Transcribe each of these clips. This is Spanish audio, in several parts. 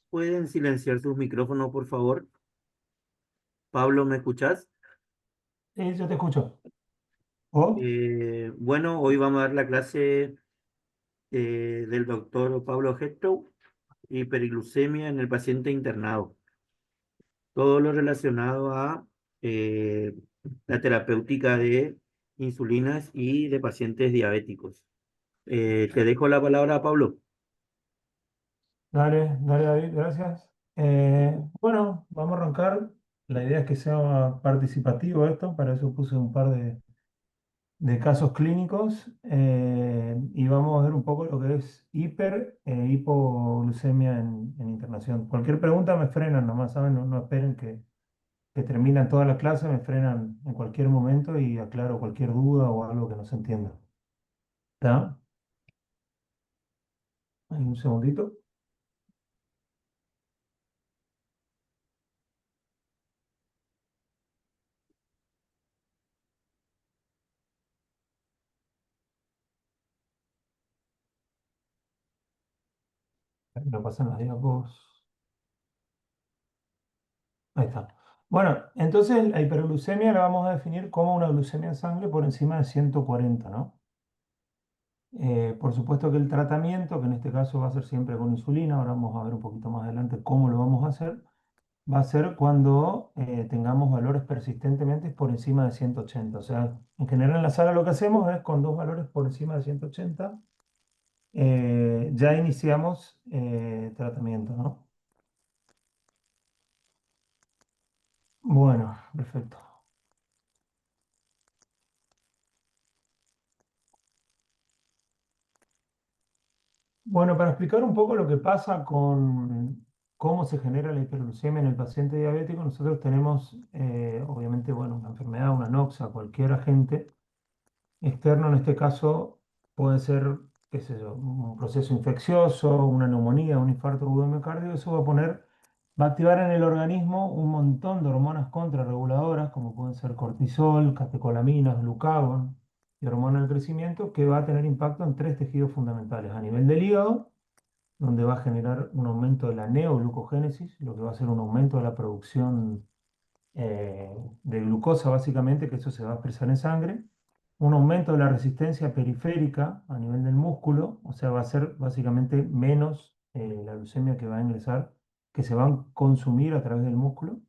¿Pueden silenciar sus micrófonos, por favor? Pablo, ¿me escuchás? Sí, yo te escucho. ¿Vos? Bueno, hoy vamos a dar la clase del doctor Pablo Gesto, hiperglucemia en el paciente internado. Todo lo relacionado a eh, la terapéutica de insulinas y de pacientes diabéticos. Te dejo la palabra, Pablo. Dale, dale, David, gracias. Bueno, vamos a arrancar. La idea es que sea participativo esto, para eso puse un par de casos clínicos y vamos a ver un poco lo que es hiper e hipoglucemia en internación. Cualquier pregunta me frenan nomás, ¿saben? No, no esperen que terminan toda la clase, me frenan en cualquier momento y aclaro cualquier duda o algo que no se entienda. ¿Está? Ahí un segundito. Me pasan las diapos. Ahí está. Bueno, entonces la hiperglucemia la vamos a definir como una glucemia en sangre por encima de 140, ¿no? Por supuesto que el tratamiento, que en este caso va a ser siempre con insulina, ahora vamos a ver un poquito más adelante cómo lo vamos a hacer, va a ser cuando tengamos valores persistentemente por encima de 180. O sea, en general en la sala lo que hacemos es con dos valores por encima de 180, ya iniciamos tratamiento, ¿no? Bueno, perfecto. Bueno, para explicar un poco lo que pasa con cómo se genera la hiperglucemia en el paciente diabético, nosotros tenemos, obviamente, bueno, una enfermedad, una noxa, cualquier agente externo, en este caso puede ser, qué sé yo, un proceso infeccioso, una neumonía, un infarto agudo de miocardio, eso va a activar en el organismo un montón de hormonas contrarreguladoras, como pueden ser cortisol, catecolaminas, glucagón y hormona del crecimiento, que va a tener impacto en tres tejidos fundamentales. A nivel del hígado, donde va a generar un aumento de la neoglucogénesis, lo que va a ser un aumento de la producción de glucosa, básicamente, que eso se va a expresar en sangre, un aumento de la resistencia periférica a nivel del músculo, o sea, va a ser básicamente menos la glucemia que va a ingresar, que se va a consumir a través del músculo,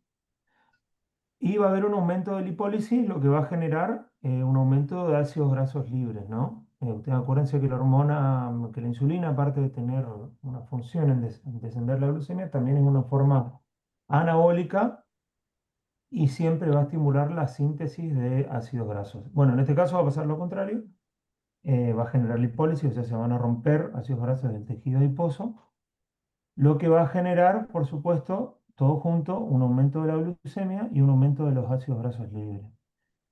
y va a haber un aumento de lipólisis, lo que va a generar un aumento de ácidos grasos libres, ¿no? Ustedes acuérdense que la hormona, que la insulina, aparte de tener una función en descender la glucemia, también es una forma anabólica y siempre va a estimular la síntesis de ácidos grasos. Bueno, en este caso va a pasar lo contrario, va a generar lipólisis, o sea, se van a romper ácidos grasos del tejido adiposo, lo que va a generar, por supuesto, todo junto, un aumento de la glucemia y un aumento de los ácidos grasos libres.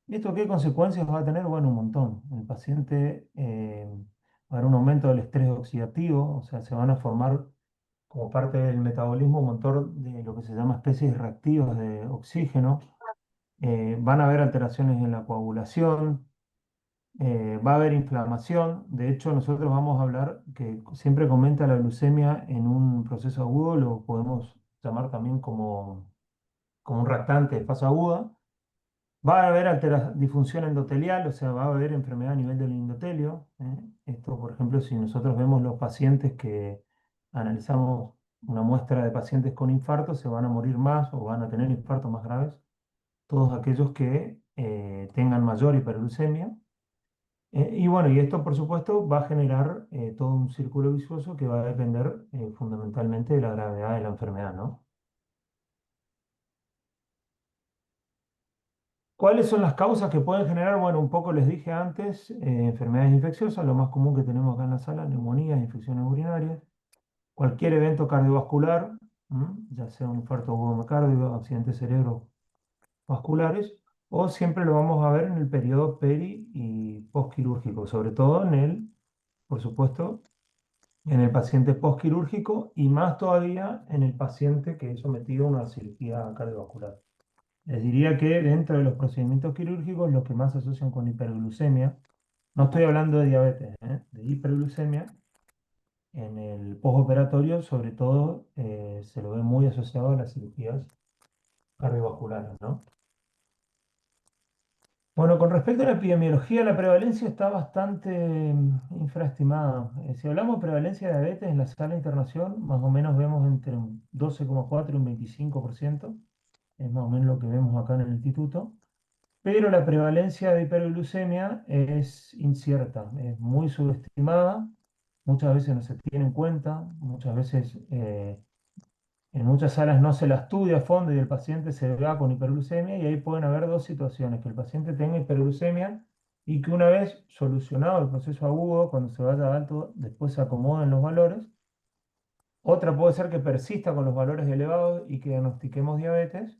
¿Esto qué consecuencias va a tener? Bueno, un montón. El paciente va a haber un aumento del estrés oxidativo, o sea, se van a formar como parte del metabolismo un montón de lo que se llama especies reactivas de oxígeno. Van a haber alteraciones en la coagulación, va a haber inflamación. De hecho, nosotros vamos a hablar que siempre comenta la glucemia en un proceso agudo, lo podemos llamar también como un reactante de fase aguda. Va a haber disfunción endotelial, o sea, va a haber enfermedad a nivel del endotelio. Esto, por ejemplo, si nosotros vemos los pacientes que analizamos una muestra de pacientes con infarto, se van a morir más o van a tener infartos más graves, todos aquellos que tengan mayor hiperglucemia. Y bueno, y esto, por supuesto, va a generar todo un círculo vicioso que va a depender fundamentalmente de la gravedad de la enfermedad, ¿no? ¿Cuáles son las causas que pueden generar? Bueno, un poco les dije antes, enfermedades infecciosas, lo más común que tenemos acá en la sala, neumonías, infecciones urinarias, cualquier evento cardiovascular, ya sea un infarto agudo miocardio, accidentes cerebrovasculares, o siempre lo vamos a ver en el periodo peri y postquirúrgico, sobre todo por supuesto, en el paciente postquirúrgico y más todavía en el paciente que es sometido a una cirugía cardiovascular. Les diría que dentro de los procedimientos quirúrgicos, los que más se asocian con hiperglucemia, no estoy hablando de diabetes, de hiperglucemia, en el postoperatorio, sobre todo, se lo ve muy asociado a las cirugías cardiovasculares, ¿no? Bueno, con respecto a la epidemiología, la prevalencia está bastante infraestimada. Si hablamos de prevalencia de diabetes en la sala de internación, más o menos vemos entre un 12,4 y un 25%, es más o menos lo que vemos acá en el instituto. Pero la prevalencia de hiperglucemia es incierta, es muy subestimada, muchas veces no se tiene en cuenta, muchas veces en muchas salas no se la estudia a fondo y el paciente se va con hiperglucemia y ahí pueden haber dos situaciones, que el paciente tenga hiperglucemia y que una vez solucionado el proceso agudo, cuando se vaya a alto, después se acomoden los valores. Otra puede ser que persista con los valores elevados y que diagnostiquemos diabetes.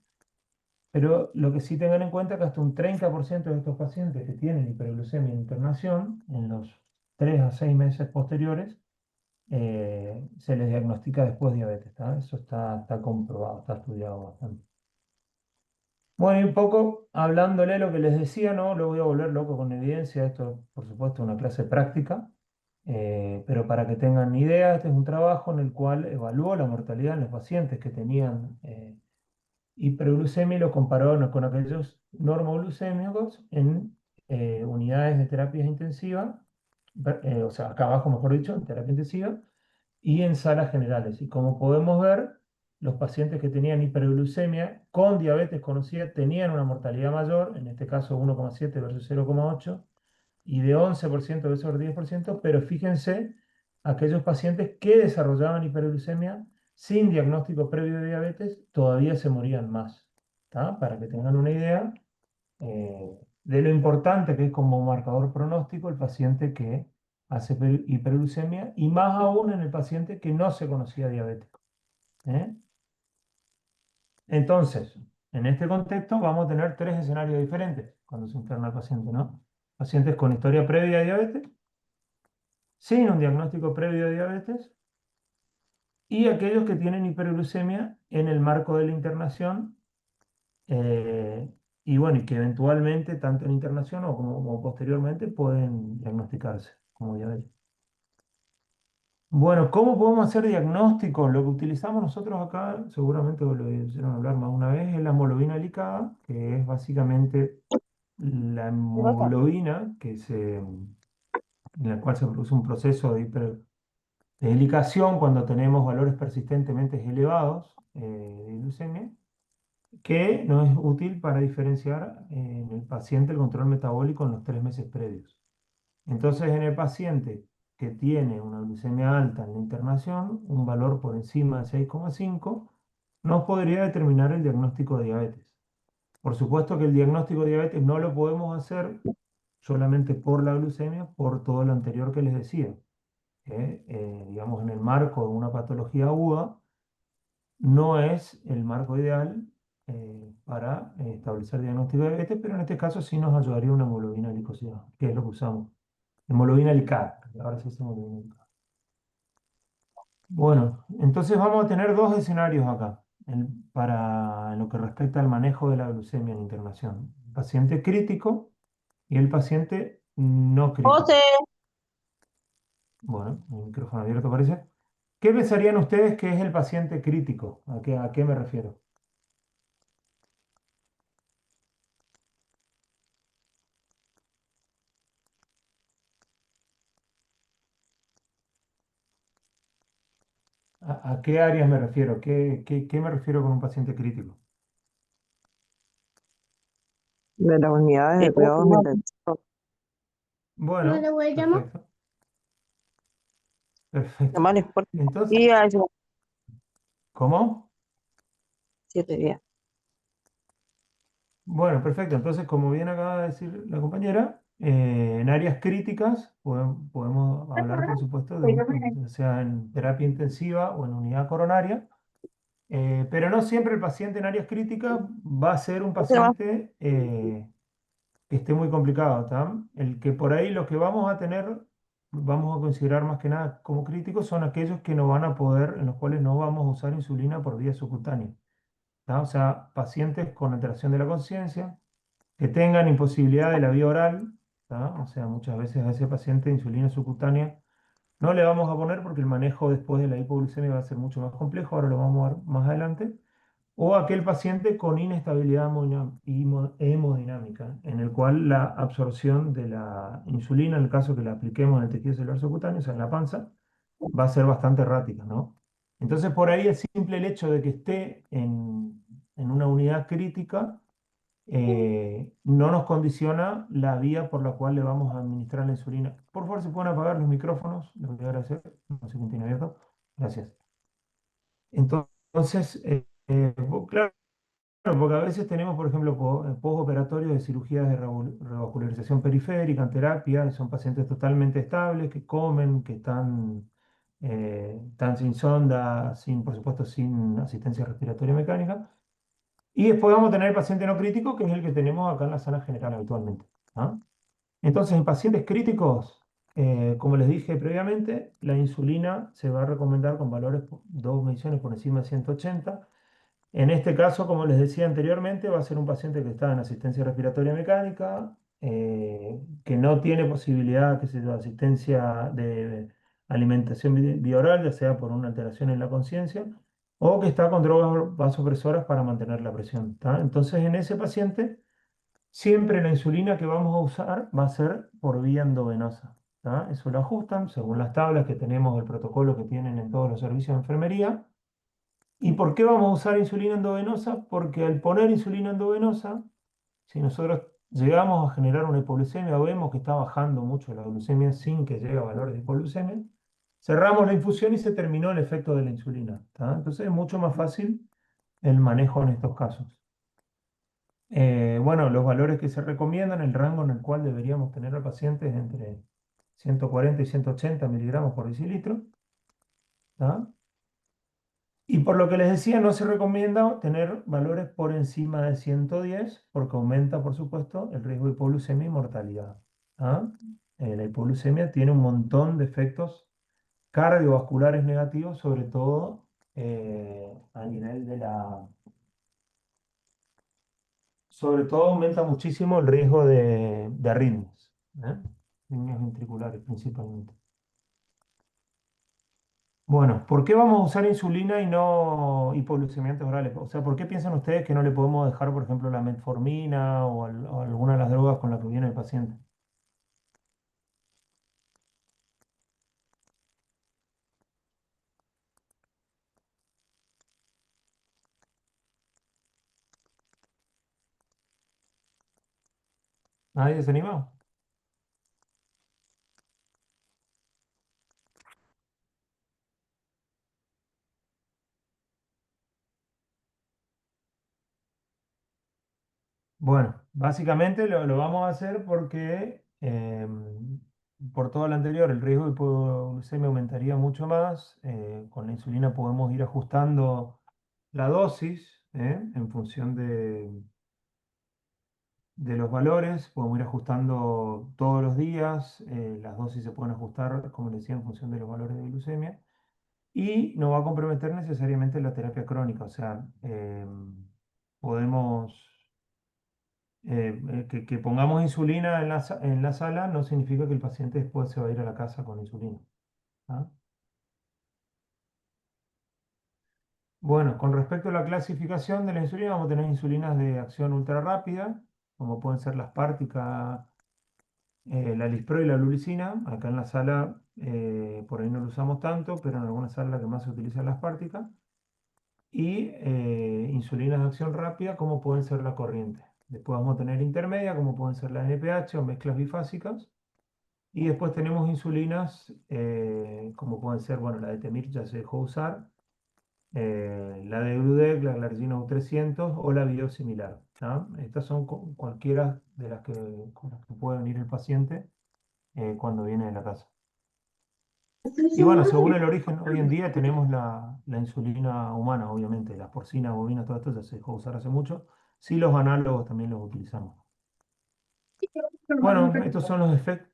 Pero lo que sí tengan en cuenta es que hasta un 30% de estos pacientes que tienen hiperglucemia en internación, en los 3 a 6 meses posteriores, se les diagnostica después diabetes, ¿tá? Eso está comprobado, está estudiado bastante. Bueno, y un poco hablándole lo que les decía, no lo voy a volver loco con evidencia, esto por supuesto es una clase práctica, pero para que tengan idea, este es un trabajo en el cual evaluó la mortalidad en los pacientes que tenían hiperglucemia y lo compararon con aquellos normoglucémicos en unidades de terapia intensiva, o sea, acá abajo, mejor dicho, en terapia intensiva, y en salas generales. Y como podemos ver, los pacientes que tenían hiperglucemia con diabetes conocida tenían una mortalidad mayor, en este caso 1,7 versus 0,8, y de 11% versus 10%, pero fíjense, aquellos pacientes que desarrollaban hiperglucemia sin diagnóstico previo de diabetes todavía se morían más. ¿Tá? Para que tengan una idea de lo importante que es como marcador pronóstico el paciente que hace hiperglucemia y más aún en el paciente que no se conocía diabético. ¿Eh? Entonces, en este contexto vamos a tener tres escenarios diferentes cuando se interna el paciente, ¿no? Pacientes con historia previa de diabetes, sin un diagnóstico previo de diabetes y aquellos que tienen hiperglucemia en el marco de la internación eh, y bueno, y que eventualmente tanto en internación o como posteriormente pueden diagnosticarse como diabetes. Bueno, ¿cómo podemos hacer diagnóstico? Lo que utilizamos nosotros acá, seguramente lo hicieron hablar más una vez, es la hemoglobina glicada, que es básicamente la hemoglobina en la cual se produce un proceso de glicación cuando tenemos valores persistentemente elevados de glucemia, que nos es útil para diferenciar en el paciente el control metabólico en los 3 meses previos. Entonces, en el paciente que tiene una glucemia alta en la internación, un valor por encima de 6,5, nos podría determinar el diagnóstico de diabetes. Por supuesto que el diagnóstico de diabetes no lo podemos hacer solamente por la glucemia, por todo lo anterior que les decía. Digamos, en el marco de una patología aguda, no es el marco ideal para establecer diagnóstico de diabetes, pero en este caso sí nos ayudaría una hemoglobina glicosilada, que es lo que usamos. Hemoglobina glicada, ahora se dice hemoglobina glicada. Bueno, entonces vamos a tener dos escenarios acá para en lo que respecta al manejo de la glucemia en internación. El paciente crítico y el paciente no José, crítico. Bueno, el micrófono abierto parece. ¿Qué pensarían ustedes que es el paciente crítico? ¿A qué me refiero? ¿A qué áreas me refiero? ¿Qué me refiero con un paciente crítico? De las unidades de cuidados intensivos. Bueno, perfecto, perfecto. Además, no importa Entonces, días, ¿cómo? 7 días. Bueno, perfecto. Entonces, como bien acaba de decir la compañera, en áreas críticas podemos hablar, por supuesto, ya sea en terapia intensiva o en unidad coronaria, pero no siempre el paciente en áreas críticas va a ser un Ese va. paciente que esté muy complicado, ¿tá? El que por ahí lo que vamos a tener, vamos a considerar más que nada como críticos, son aquellos que no van a poder, en los cuales no vamos a usar insulina por vía subcutánea, ¿tá? O sea, pacientes con alteración de la conciencia que tengan imposibilidad de la vía oral, ¿tá? O sea, muchas veces a ese paciente insulina subcutánea no le vamos a poner porque el manejo después de la hipoglucemia va a ser mucho más complejo, ahora lo vamos a ver más adelante, o aquel paciente con inestabilidad hemodinámica, en el cual la absorción de la insulina, en el caso que la apliquemos en el tejido celular subcutáneo, o sea, en la panza, va a ser bastante errática, ¿no? Entonces, por ahí el simple el hecho de que esté en una unidad crítica no nos condiciona la vía por la cual le vamos a administrar la insulina. Por favor, si pueden apagar los micrófonos, les voy a agradecer. No sé quién tiene abierto. Gracias. Entonces, claro, porque a veces tenemos, por ejemplo, postoperatorios de cirugías de revascularización periférica en terapia, y son pacientes totalmente estables, que comen, que están sin sonda, sin, por supuesto, sin asistencia respiratoria mecánica. Y después vamos a tener el paciente no crítico, que es el que tenemos acá en la sala general habitualmente. ¿Ah? Entonces, en pacientes críticos, como les dije previamente, la insulina se va a recomendar con valores, dos mediciones por encima de 180. En este caso, como les decía anteriormente, va a ser un paciente que está en asistencia respiratoria mecánica, que no tiene posibilidad, qué sé yo, de asistencia de alimentación vía oral, ya sea por una alteración en la conciencia, o que está con drogas vasopresoras para mantener la presión, ¿tá? Entonces, en ese paciente, siempre la insulina que vamos a usar va a ser por vía endovenosa, ¿tá? Eso lo ajustan según las tablas que tenemos, el protocolo que tienen en todos los servicios de enfermería. ¿Y por qué vamos a usar insulina endovenosa? Porque al poner insulina endovenosa, si nosotros llegamos a generar una hipoglucemia o vemos que está bajando mucho la glucemia sin que llegue a valores de hipoglucemia, cerramos la infusión y se terminó el efecto de la insulina, ¿tá? Entonces es mucho más fácil el manejo en estos casos. Bueno, los valores que se recomiendan, el rango en el cual deberíamos tener al paciente es entre 140 y 180 miligramos por decilitro, ¿tá? Y por lo que les decía, no se recomienda tener valores por encima de 110 porque aumenta, por supuesto, el riesgo de hipoglucemia y mortalidad. ¿Ah? La hipoglucemia tiene un montón de efectos cardiovasculares negativos, sobre todo a nivel de la... Sobre todo aumenta muchísimo el riesgo de arritmias, ¿eh? Arritmias ventriculares principalmente. Bueno, ¿por qué vamos a usar insulina y no hipoglucemiantes orales? O sea, ¿por qué piensan ustedes que no le podemos dejar, por ejemplo, la metformina o alguna de las drogas con las que viene el paciente? ¿Nadie se anima? Bueno, básicamente lo vamos a hacer porque, por todo lo anterior, el riesgo de hipoglucemia aumentaría mucho más. Con la insulina podemos ir ajustando la dosis, en función de los valores, podemos ir ajustando todos los días, las dosis se pueden ajustar, como les decía, en función de los valores de glucemia, y no va a comprometer necesariamente la terapia crónica, o sea, podemos, que pongamos insulina en en la sala no significa que el paciente después se va a ir a la casa con insulina. ¿Ah? Bueno, con respecto a la clasificación de la insulina, vamos a tener insulinas de acción ultra rápida, como pueden ser las Pártica, la Lispro y la Lulicina. Acá en la sala por ahí no lo usamos tanto, pero en algunas salas la que más se utiliza es la Pártica. Y insulinas de acción rápida, como pueden ser la corriente. Después vamos a tener intermedia, como pueden ser la NPH o mezclas bifásicas. Y después tenemos insulinas, como pueden ser, bueno, la de Temir ya se dejó usar. la de Gludec, la Glargina U300 o la biosimilar. ¿Ah? Estas son cualquiera de las con las que puede venir el paciente cuando viene de la casa. Y bueno, según el origen, hoy en día tenemos la insulina humana, obviamente, las porcinas, bovinas, todo esto ya se dejó de usar hace mucho. Sí, los análogos también los utilizamos. Bueno, estos son los efectos.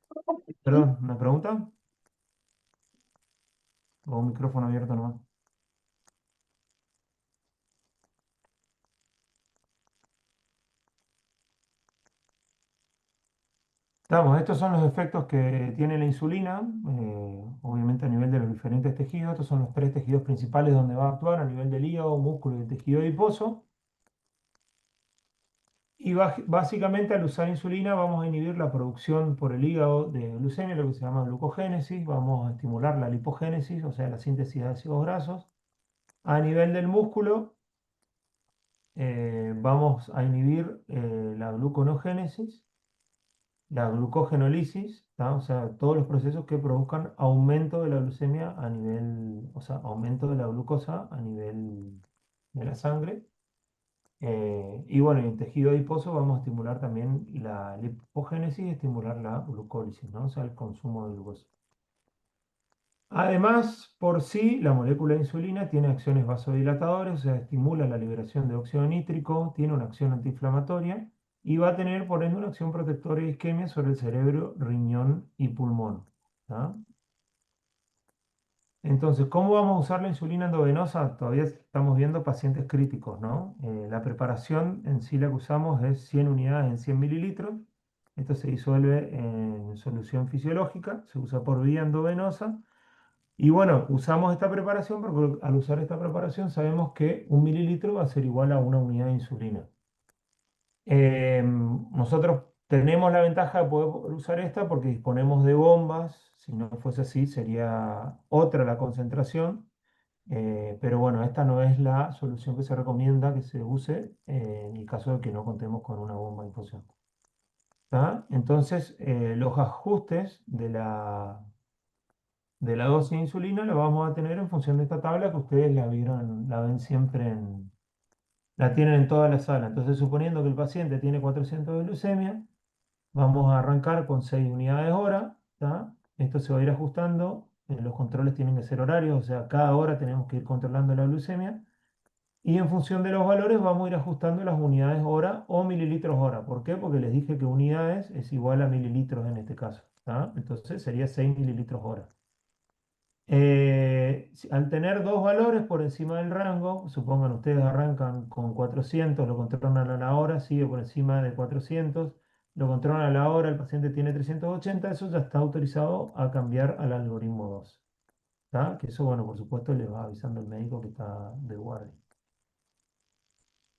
Perdón, ¿me pregunta? O un micrófono abierto nomás. Estamos, estos son los efectos que tiene la insulina, obviamente a nivel de los diferentes tejidos. Estos son los tres tejidos principales donde va a actuar a nivel del hígado, músculo y el tejido adiposo. Y básicamente al usar insulina vamos a inhibir la producción por el hígado de glucemia, lo que se llama glucogénesis. Vamos a estimular la lipogénesis, o sea, la síntesis de ácidos grasos. A nivel del músculo vamos a inhibir la gluconogénesis, la glucogenólisis, ¿tá? O sea, todos los procesos que produzcan aumento de la glucemia a nivel, o sea, aumento de la glucosa a nivel de la sangre. Y bueno, en el tejido adiposo vamos a estimular también la lipogénesis y estimular la glucólisis, ¿no? O sea, el consumo de glucosa. Además, por sí, la molécula de insulina tiene acciones vasodilatadoras, o sea, estimula la liberación de óxido nítrico, tiene una acción antiinflamatoria y va a tener, por ende, una acción protectora y isquemia sobre el cerebro, riñón y pulmón. ¿Tá? Entonces, ¿cómo vamos a usar la insulina endovenosa? Todavía estamos viendo pacientes críticos, ¿no? La preparación en sí la que usamos es 100 unidades en 100 mililitros. Esto se disuelve en solución fisiológica, se usa por vía endovenosa. Y bueno, usamos esta preparación porque al usar esta preparación sabemos que 1 mililitro va a ser igual a una unidad de insulina. Nosotros tenemos la ventaja de poder usar esta porque disponemos de bombas. Si no fuese así, sería otra la concentración. Pero bueno, esta no es la solución que se recomienda que se use en el caso de que no contemos con una bomba de infusión. ¿Tá? Entonces, los ajustes de la dosis de insulina la vamos a tener en función de esta tabla que ustedes la vieron, la ven siempre la tienen en toda la sala. Entonces, suponiendo que el paciente tiene 400 de glucemia, vamos a arrancar con 6 unidades hora, ¿tá? Esto se va a ir ajustando, los controles tienen que ser horarios, o sea, cada hora tenemos que ir controlando la glucemia. Y en función de los valores vamos a ir ajustando las unidades hora o mililitros hora. ¿Por qué? Porque les dije que unidades es igual a mililitros en este caso, ¿tá? Entonces sería 6 mililitros hora. Al tener dos valores por encima del rango, supongan ustedes arrancan con 400, lo controlan a la hora, sigue por encima de 400, lo controlan a la hora, el paciente tiene 380, eso ya está autorizado a cambiar al algoritmo 2. ¿Tá? Que eso, bueno, por supuesto, le va avisando el médico que está de guardia.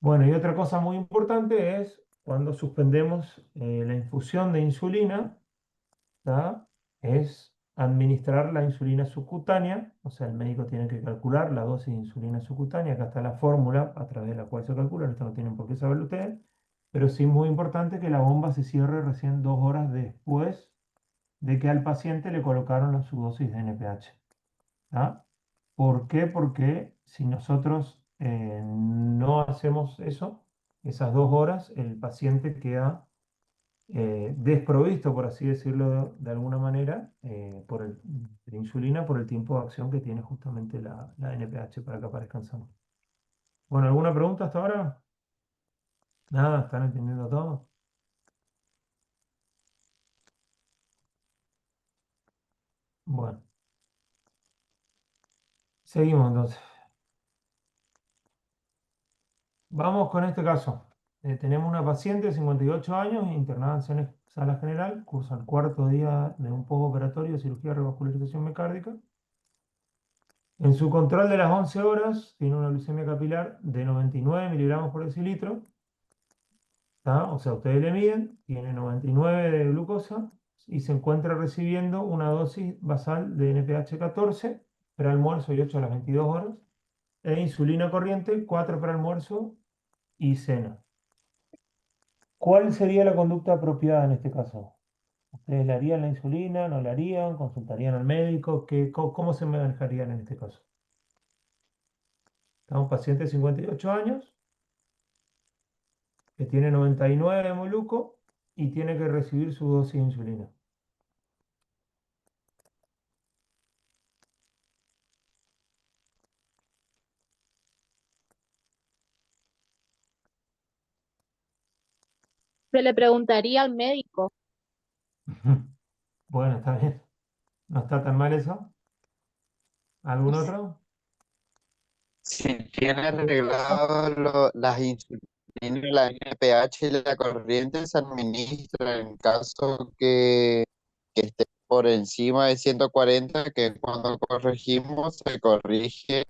Bueno, y otra cosa muy importante es cuando suspendemos la infusión de insulina, ¿tá? Es administrar la insulina subcutánea, o sea, el médico tiene que calcular la dosis de insulina subcutánea, acá está la fórmula a través de la cual se calcula, esto no tienen por qué saberlo ustedes, pero sí es muy importante que la bomba se cierre recién 2 horas después de que al paciente le colocaron su dosis de NPH. ¿Tá? ¿Por qué? Porque si nosotros no hacemos eso, esas 2 horas, el paciente queda desprovisto, por así decirlo de alguna manera, de insulina por el tiempo de acción que tiene justamente la NPH para que aparezca en sangre. Bueno, ¿alguna pregunta hasta ahora? Nada, ¿están entendiendo todo? Bueno, seguimos entonces. Vamos con este caso. Tenemos una paciente de 58 años internada en sala general, cursa el cuarto día de un postoperatorio de cirugía de revascularización mecárdica. En su control de las 11 horas tiene una glucemia capilar de 99 miligramos por decilitro. ¿Tá? O sea, ustedes le miden, tiene 99 de glucosa y se encuentra recibiendo una dosis basal de NPH 14 para almuerzo y 8 a las 22 horas, e insulina corriente 4 para almuerzo y cena. ¿Cuál sería la conducta apropiada en este caso? ¿Ustedes le harían la insulina? ¿No la harían? ¿Consultarían al médico? ¿Cómo se manejarían en este caso? Está un paciente de 58 años que tiene 99 de moluco y tiene que recibir su dosis de insulina. Se le preguntaría al médico. Bueno, está bien. No está tan mal eso. ¿Algún otro? Si tiene arreglado las insulinas, la NPH y la corriente, se administra en caso que esté por encima de 140, que cuando corregimos se corrige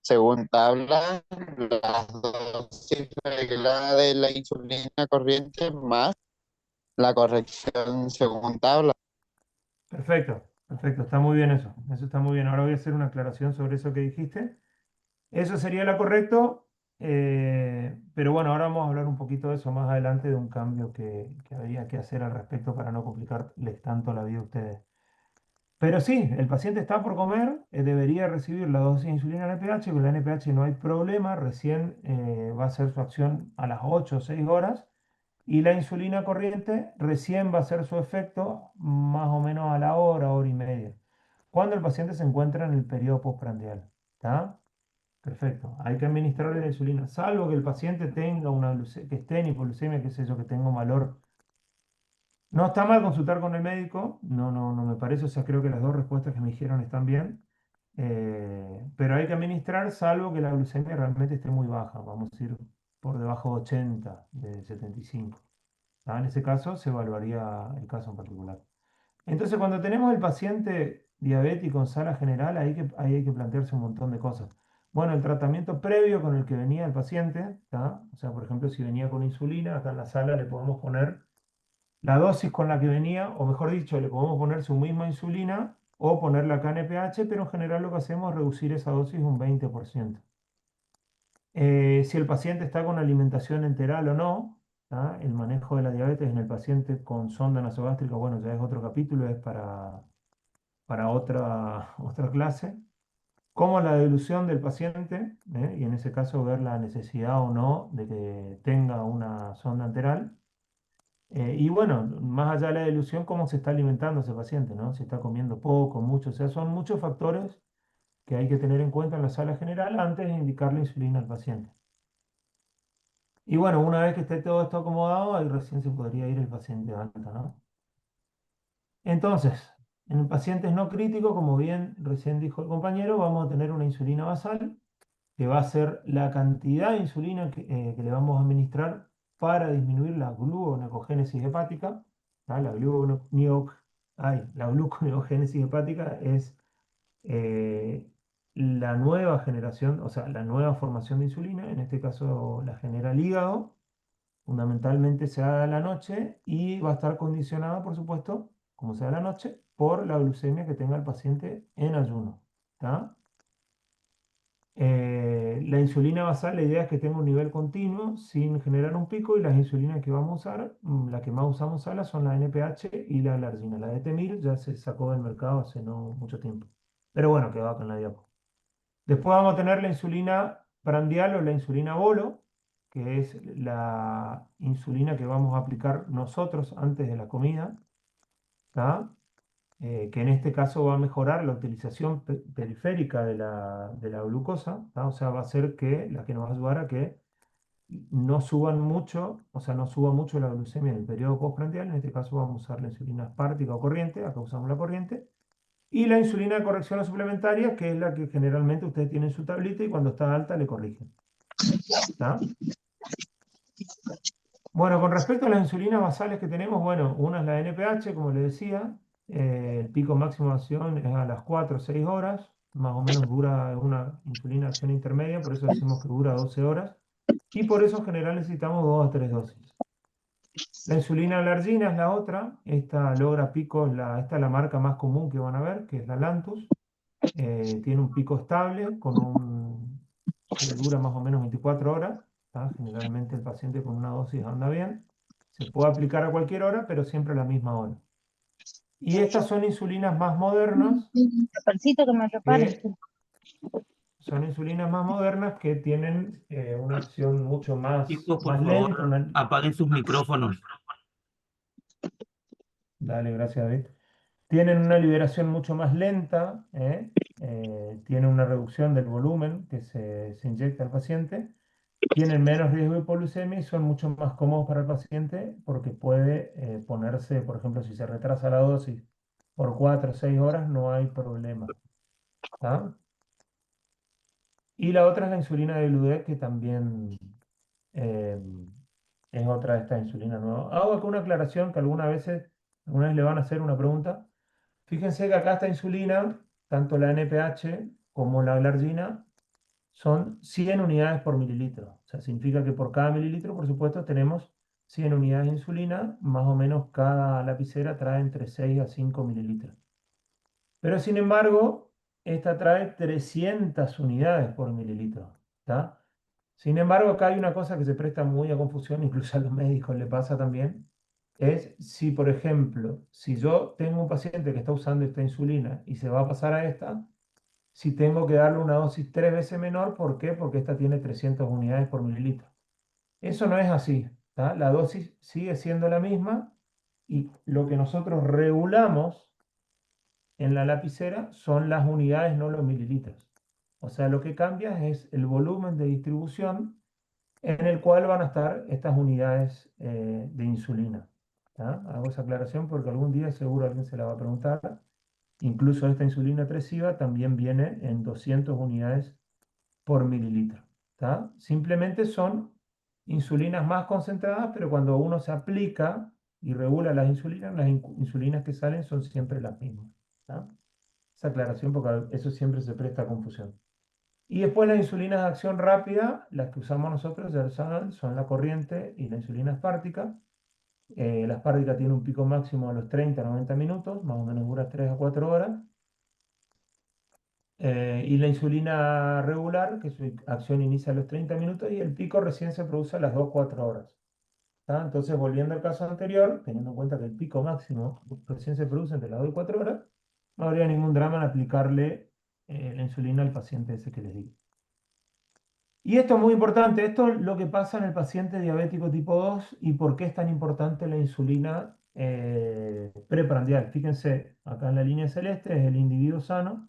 según tabla las dosis regladas de la insulina corriente más la corrección según tabla. Perfecto, perfecto. Está muy bien eso. Eso está muy bien. Ahora voy a hacer una aclaración sobre eso que dijiste. Eso sería lo correcto, pero bueno, ahora vamos a hablar un poquito de eso más adelante, de un cambio que habría que hacer al respecto para no complicarles tanto la vida a ustedes. Pero sí, el paciente está por comer, debería recibir la dosis de insulina NPH, con la NPH no hay problema, recién va a hacer su acción a las 8 o 6 horas, y la insulina corriente recién va a hacer su efecto más o menos a la hora y media, cuando el paciente se encuentra en el periodo postprandial. ¿Está? Perfecto. Hay que administrarle la insulina, salvo que el paciente tenga que esté en hipoglucemia, qué sé yo, que tenga un valor. No está mal consultar con el médico, no me parece, o sea, creo que las dos respuestas que me dijeron están bien, pero hay que administrar, salvo que la glucemia realmente esté muy baja, vamos a ir por debajo de 80, de 75. En ese caso se evaluaría el caso en particular. Entonces, cuando tenemos el paciente diabético en sala general, ahí hay que plantearse un montón de cosas. Bueno, el tratamiento previo con el que venía el paciente, ¿tá? O sea, por ejemplo, si venía con insulina, acá en la sala le podemos poner la dosis con la que venía, o mejor dicho, le podemos poner su misma insulina o poner la KNPH, pero en general lo que hacemos es reducir esa dosis un 20%. Si el paciente está con alimentación enteral o no, ¿tá? El manejo de la diabetes en el paciente con sonda nasogástrica, bueno, ya es otro capítulo, es para otra clase. Como la dilución del paciente, y en ese caso ver la necesidad o no de que tenga una sonda enteral. Y bueno, más allá de la dilución, cómo se está alimentando ese paciente, ¿no? Si está comiendo poco, mucho, o sea, son muchos factores que hay que tener en cuenta en la sala general antes de indicar la insulina al paciente. Y bueno, una vez que esté todo esto acomodado, ahí recién se podría ir el paciente de alta, ¿no? Entonces, en pacientes no críticos, como bien recién dijo el compañero, vamos a tener una insulina basal, que va a ser la cantidad de insulina que le vamos a administrar para disminuir la gluconeogénesis hepática. ¿Tá? La gluconeogénesis hepática es la nueva generación, o sea, la nueva formación de insulina, en este caso la genera el hígado, fundamentalmente se da a la noche y va a estar condicionada, por supuesto, como se da a la noche, por la glucemia que tenga el paciente en ayuno. ¿Tá? La insulina basal, la idea es que tenga un nivel continuo sin generar un pico, y las insulinas que vamos a usar, las que más usamos son la NPH y la alergina. La de Temir ya se sacó del mercado hace no mucho tiempo, pero bueno, quedó acá en la diapo. Después vamos a tener la insulina prandial o la insulina bolo, que es la insulina que vamos a aplicar nosotros antes de la comida, ¿tá? Que en este caso va a mejorar la utilización periférica de la glucosa, ¿tá? O sea, va a ser que la que nos va a ayudar a que no suban mucho, o sea, no suba mucho la glucemia en el periodo postprandial. En este caso vamos a usar la insulina aspartica o corriente, acá usamos la corriente, y la insulina de corrección o suplementaria, que es la que generalmente ustedes tienen en su tablita y cuando está alta le corrigen. ¿Tá? Bueno, con respecto a las insulinas basales que tenemos, bueno, una es la NPH, como les decía, el pico máximo de acción es a las 4 o 6 horas, más o menos dura una insulina de acción intermedia, por eso decimos que dura 12 horas, y por eso en general necesitamos 2 a 3 dosis. La insulina alergina es la otra, esta logra picos, esta es la marca más común que van a ver, que es la Lantus. Tiene un pico estable que le dura más o menos 24 horas. ¿Tá? Generalmente el paciente con una dosis anda bien. Se puede aplicar a cualquier hora, pero siempre a la misma hora. Y estas son insulinas más modernas Pancito que me prepare. que son insulinas más modernas que tienen una acción mucho Chicos, por más lenta. favor, apaguen sus micrófonos. Dale, gracias, David. Tienen una liberación mucho más lenta, tienen una reducción del volumen que se inyecta al paciente, tienen menos riesgo de hipoglucemia y son mucho más cómodos para el paciente porque puede ponerse, por ejemplo, si se retrasa la dosis por 4 o 6 horas, no hay problema. ¿Tá? Y la otra es la insulina de Gludet, que también eh, es otra de estas insulinas nuevas. Hago acá una aclaración que alguna vez le van a hacer una pregunta. Fíjense que acá esta insulina, tanto la NPH como la glargina, son 100 unidades por mililitro. O sea, significa que por cada mililitro, por supuesto, tenemos 100 unidades de insulina, más o menos cada lapicera trae entre 6 a 5 mililitros. Pero sin embargo, esta trae 300 unidades por mililitro. ¿Tá? Sin embargo, acá hay una cosa que se presta muy a confusión, incluso a los médicos le pasa también, es si, por ejemplo, si yo tengo un paciente que está usando esta insulina y se va a pasar a esta, si tengo que darle una dosis 3 veces menor, ¿por qué? Porque esta tiene 300 unidades por mililitro. Eso no es así, ¿tá? La dosis sigue siendo la misma y lo que nosotros regulamos en la lapicera son las unidades, no los mililitros. O sea, lo que cambia es el volumen de distribución en el cual van a estar estas unidades de insulina. ¿Tá? Hago esa aclaración porque algún día seguro alguien se la va a preguntar. Incluso esta insulina tresiva también viene en 200 unidades por mililitro. ¿Tá? Simplemente son insulinas más concentradas, pero cuando uno se aplica y regula las insulinas que salen son siempre las mismas. ¿Tá? Esa aclaración porque eso siempre se presta a confusión. Y después las insulinas de acción rápida, las que usamos nosotros, ya saben, son la corriente y la insulina espártica. La espártica tiene un pico máximo a los 30 a 90 minutos, más o menos dura 3 a 4 horas. Y la insulina regular, que su acción inicia a los 30 minutos y el pico recién se produce a las 2 4 horas. ¿Tá? Entonces, volviendo al caso anterior, teniendo en cuenta que el pico máximo recién se produce entre las 2 y 4 horas, no habría ningún drama en aplicarle la insulina al paciente ese que les digo. Y esto es muy importante, esto es lo que pasa en el paciente diabético tipo 2 y por qué es tan importante la insulina preprandial. Fíjense, acá en la línea celeste es el individuo sano.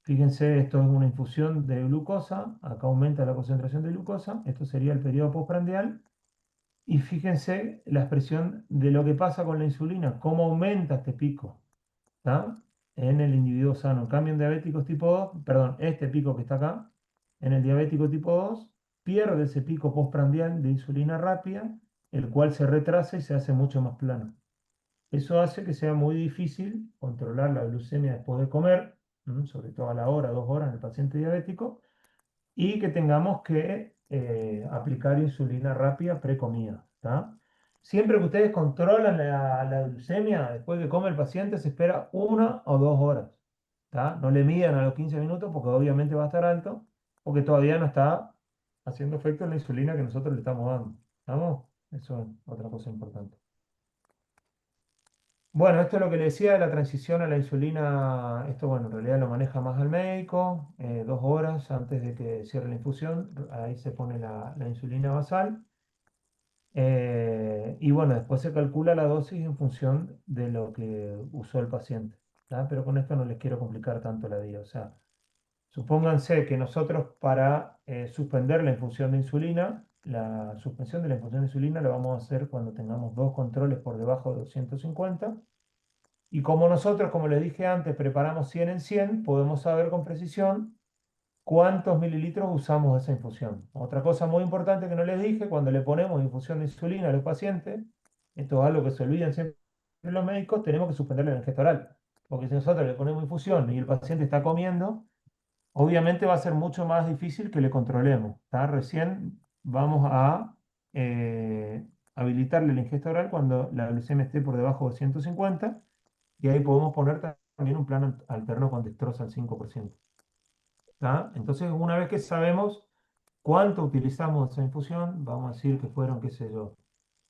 Fíjense, esto es una infusión de glucosa, acá aumenta la concentración de glucosa, esto sería el periodo postprandial. Y fíjense la expresión de lo que pasa con la insulina, cómo aumenta este pico, ¿tá? En el individuo sano. En cambio, en diabéticos tipo 2, perdón, este pico que está acá, en el diabético tipo 2, pierde ese pico postprandial de insulina rápida, el cual se retrasa y se hace mucho más plano. Eso hace que sea muy difícil controlar la glucemia después de comer, sobre todo a la hora, 2 horas en el paciente diabético, y que tengamos que aplicar insulina rápida pre-comida. ¿Tá? Siempre que ustedes controlan la glucemia, después que come el paciente, se espera 1 o 2 horas. ¿Tá? No le midan a los 15 minutos porque obviamente va a estar alto, porque todavía no está haciendo efecto la insulina que nosotros le estamos dando. ¿Estamos? Eso es otra cosa importante. Bueno, esto es lo que le decía de la transición a la insulina. Esto, bueno, en realidad lo maneja más al médico, 2 horas antes de que cierre la infusión. Ahí se pone la insulina basal. Y bueno, después se calcula la dosis en función de lo que usó el paciente. ¿Tá? Pero con esto no les quiero complicar tanto la vida. O sea, supónganse que nosotros para suspender la infusión de insulina, la suspensión de la infusión de insulina la vamos a hacer cuando tengamos 2 controles por debajo de 250. Y como nosotros, como les dije antes, preparamos 100 en 100, podemos saber con precisión cuántos mililitros usamos de esa infusión. Otra cosa muy importante que no les dije, cuando le ponemos infusión de insulina a los pacientes, esto es algo que se olvidan siempre los médicos, tenemos que suspenderle la ingesta oral. Porque si nosotros le ponemos infusión y el paciente está comiendo, obviamente va a ser mucho más difícil que le controlemos. ¿Tá? Recién vamos a habilitarle la ingesta oral cuando la glucemia esté por debajo de 150 y ahí podemos poner también un plan alterno con dextrosa al 5%. ¿Tá? Entonces, una vez que sabemos cuánto utilizamos esa infusión, vamos a decir que fueron, qué sé yo,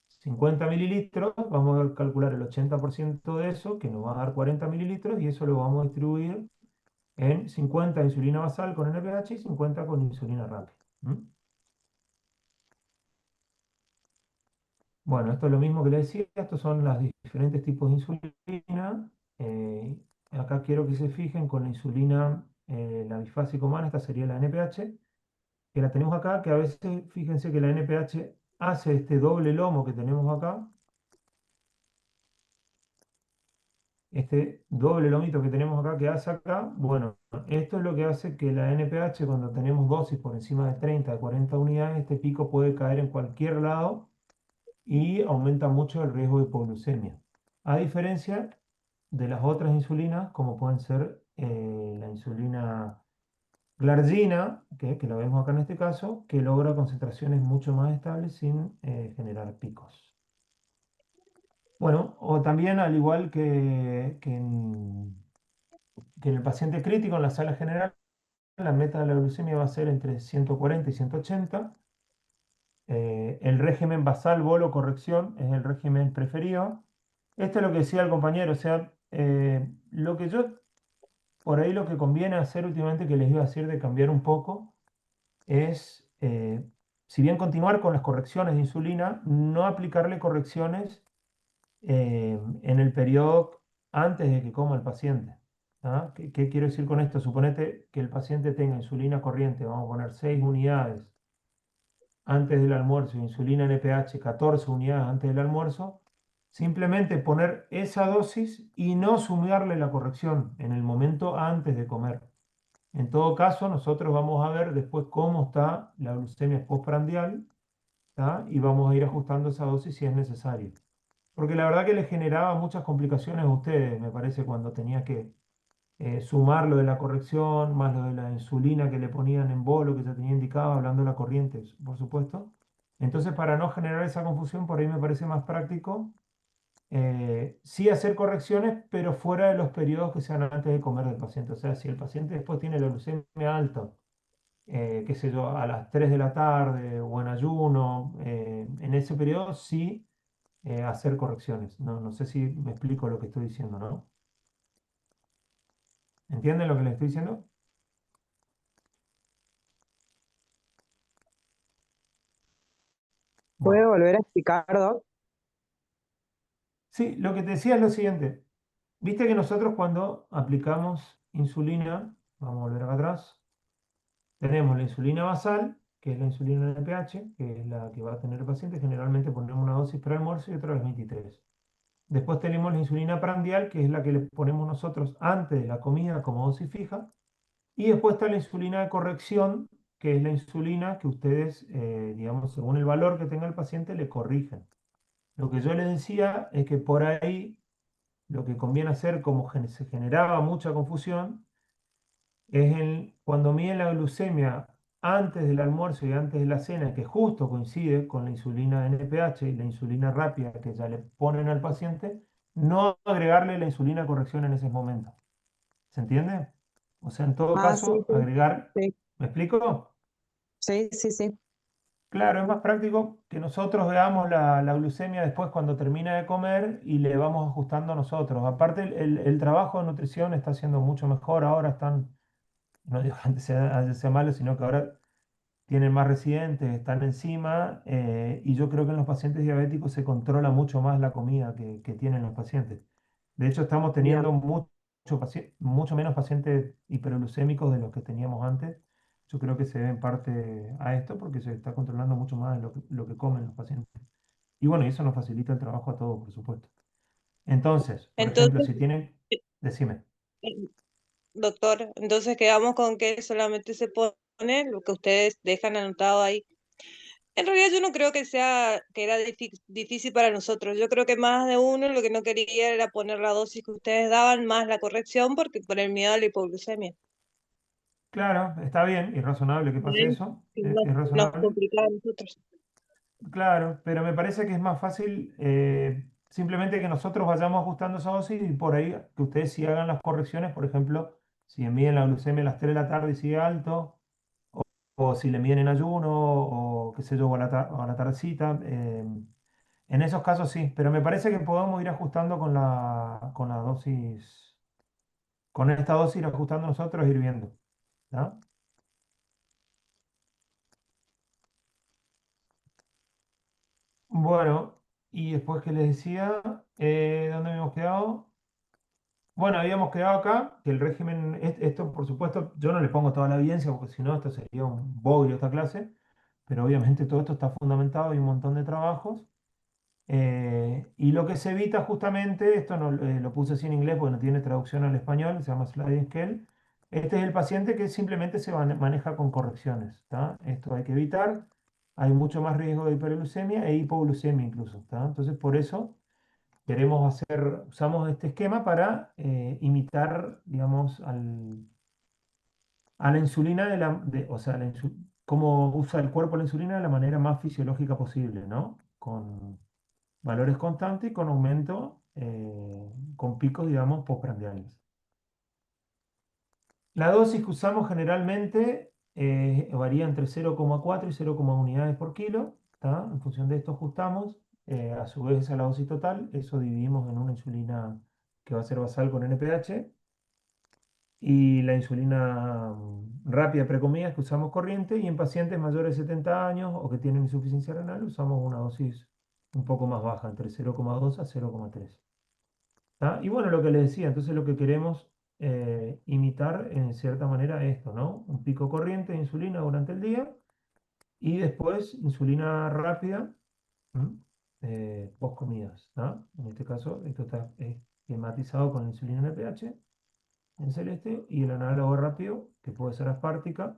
50 mililitros, vamos a calcular el 80% de eso, que nos va a dar 40 mililitros, y eso lo vamos a distribuir en 50 de insulina basal con NPH y 50 con insulina rápida. ¿Mm? Bueno, esto es lo mismo que le decía, estos son los diferentes tipos de insulina. Eh, Acá quiero que se fijen con la insulina, la bifásica humana, esta sería la NPH, que la tenemos acá, que a veces, fíjense que la NPH hace este doble lomo que tenemos acá, este doble lomito que tenemos acá, que hace acá. Bueno, esto es lo que hace que la NPH, cuando tenemos dosis por encima de 30, de 40 unidades, este pico puede caer en cualquier lado y aumenta mucho el riesgo de hipoglucemia. A diferencia de las otras insulinas, como pueden ser la insulina glargina, que la vemos acá en este caso, que logra concentraciones mucho más estables sin generar picos. Bueno, o también al igual que en el paciente crítico, en la sala general, la meta de la glucemia va a ser entre 140 y 180. El régimen basal bolo corrección es el régimen preferido. Esto es lo que decía el compañero, o sea, lo que yo, por ahí lo que conviene hacer últimamente, que les iba a decir de cambiar un poco, es, si bien continuar con las correcciones de insulina, no aplicarle correcciones en el periodo antes de que coma el paciente. ¿Ah? ¿Qué quiero decir con esto? Suponete que el paciente tenga insulina corriente, vamos a poner 6 unidades antes del almuerzo, insulina NPH 14 unidades antes del almuerzo, simplemente poner esa dosis y no sumarle la corrección en el momento antes de comer. En todo caso, nosotros vamos a ver después cómo está la glucemia postprandial, ¿tá? Y vamos a ir ajustando esa dosis si es necesario. Porque la verdad que le generaba muchas complicaciones a ustedes, me parece, cuando tenía que sumar lo de la corrección, más lo de la insulina que le ponían en bolo, que ya tenía indicado, hablando de la corriente, por supuesto. Entonces, para no generar esa confusión, por ahí me parece más práctico sí hacer correcciones, pero fuera de los periodos que sean antes de comer del paciente. O sea, si el paciente después tiene la glucemia alta, qué sé yo, a las 3 de la tarde o en ayuno, en ese periodo sí hacer correcciones. No, no sé si me explico lo que estoy diciendo, ¿no? ¿Entienden lo que les estoy diciendo? ¿Puede Bueno, volver a explicar, Doc? sí, lo que te decía es lo siguiente. Viste que nosotros cuando aplicamos insulina, vamos a volver acá atrás, tenemos la insulina basal, que es la insulina NPH, que es la que va a tener el paciente. Generalmente ponemos una dosis pre-almuerzo y otra a las 23. Después tenemos la insulina prandial, que es la que le ponemos nosotros antes de la comida como dosis fija. Y después está la insulina de corrección, que es la insulina que ustedes, digamos, según el valor que tenga el paciente, le corrigen. Lo que yo les decía es que por ahí lo que conviene hacer, como se generaba mucha confusión, es cuando miden la glucemia antes del almuerzo y antes de la cena, que justo coincide con la insulina NPH y la insulina rápida que ya le ponen al paciente, no agregarle la insulina corrección en ese momento. ¿Se entiende? O sea, en todo Ah, sí, caso, sí, agregar, sí, ¿me explico? sí, sí, sí. Claro, es más práctico que nosotros veamos la glucemia después cuando termina de comer y le vamos ajustando nosotros. Aparte, el trabajo de nutrición está siendo mucho mejor. Ahora están, no digo que antes sea malo, sino que ahora tienen más residentes, están encima, y yo creo que en los pacientes diabéticos se controla mucho más la comida que tienen los pacientes. De hecho, estamos teniendo Bien. mucho menos pacientes hiperglucémicos de los que teníamos antes. Yo creo que se debe en parte a esto porque se está controlando mucho más lo que comen los pacientes. Y bueno, y eso nos facilita el trabajo a todos, por supuesto. Entonces, por ejemplo, Entonces, si tienen, decime. eh, doctor, entonces quedamos con que solamente se pone lo que ustedes dejan anotado ahí. En realidad yo no creo que sea que era difícil para nosotros. Yo creo que más de uno lo que no quería era poner la dosis que ustedes daban más la corrección porque por el miedo a la hipoglucemia. Claro, está bien y razonable que pase ¿Ven? eso, Que es nos razonable. complicaba a nosotros. Claro, pero me parece que es más fácil simplemente que nosotros vayamos ajustando esa dosis y por ahí que ustedes sí hagan las correcciones. Por ejemplo, si miden la glucemia a las 3 de la tarde y sigue alto, o si le miden en ayuno, o qué sé yo, o a la tardecita. En esos casos sí, pero me parece que podemos ir ajustando con la dosis con esta dosis ir ajustando nosotros, ir viendo. ¿Tá? Bueno, y después que les decía, ¿dónde habíamos quedado? Bueno, habíamos quedado acá, que el régimen, esto por supuesto, yo no le pongo toda la evidencia, porque si no, esto sería un bodrio esta clase, pero obviamente todo esto está fundamentado, hay un montón de trabajos. Y lo que se evita justamente, esto no, lo puse así en inglés porque no tiene traducción al español, se llama sliding scale. Este es el paciente que simplemente se maneja con correcciones, ¿tá? Esto hay que evitar. Hay mucho más riesgo de hiperglucemia e hipoglucemia incluso, ¿tá? Entonces, por eso usamos este esquema para imitar, digamos, a la insulina o sea, cómo usa el cuerpo la insulina de la manera más fisiológica posible, ¿no? Con valores constantes y con aumento, con picos, digamos, postprandiales. La dosis que usamos generalmente varía entre 0,4 y 0,1 unidades por kilo, ¿tá? En función de esto ajustamos, a su vez a la dosis total, eso dividimos en una insulina que va a ser basal con NPH y la insulina rápida precomida que usamos corriente, y en pacientes mayores de 70 años o que tienen insuficiencia renal usamos una dosis un poco más baja, entre 0,2 a 0,3. ¿Tá? Y bueno, lo que les decía, entonces lo que queremos imitar en cierta manera esto, ¿no? Un pico corriente de insulina durante el día y después insulina rápida post comidas, ¿tá? En este caso, esto está esquematizado con la insulina NPH en celeste y el análogo rápido, que puede ser aspartica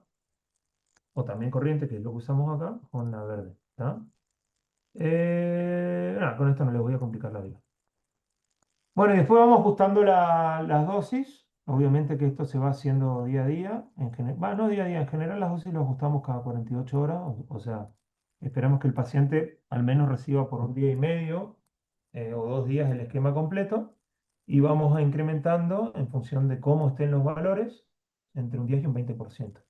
o también corriente, que es lo que usamos acá, con la verde, ¿tá? Nada, con esto no les voy a complicar la vida. Bueno, y después vamos ajustando las dosis. Obviamente que esto se va haciendo día a día. No día a día, en general las dosis las ajustamos cada 48 horas. O sea, esperamos que el paciente al menos reciba por un día y medio o 2 días el esquema completo. Y vamos a incrementando en función de cómo estén los valores, entre un 10 y un 20%.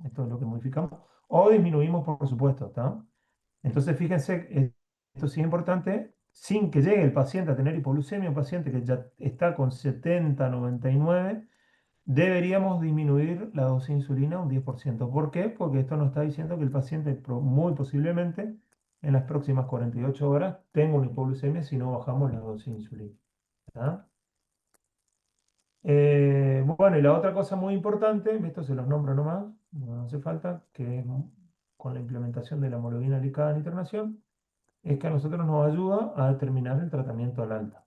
Esto es lo que modificamos. O disminuimos, por supuesto, ¿tá? Entonces, fíjense, esto sí es importante, sin que llegue el paciente a tener hipoglucemia, un paciente que ya está con 70, 99, deberíamos disminuir la dosis de insulina un 10%. ¿Por qué? Porque esto nos está diciendo que el paciente muy posiblemente en las próximas 48 horas tenga una hipoglucemia si no bajamos la dosis de insulina. ¿Tá? Bueno, y la otra cosa muy importante, esto se los nombro nomás, no hace falta, que es con la implementación de la hemoglobina glicada en internación, es que a nosotros nos ayuda a determinar el tratamiento al alta.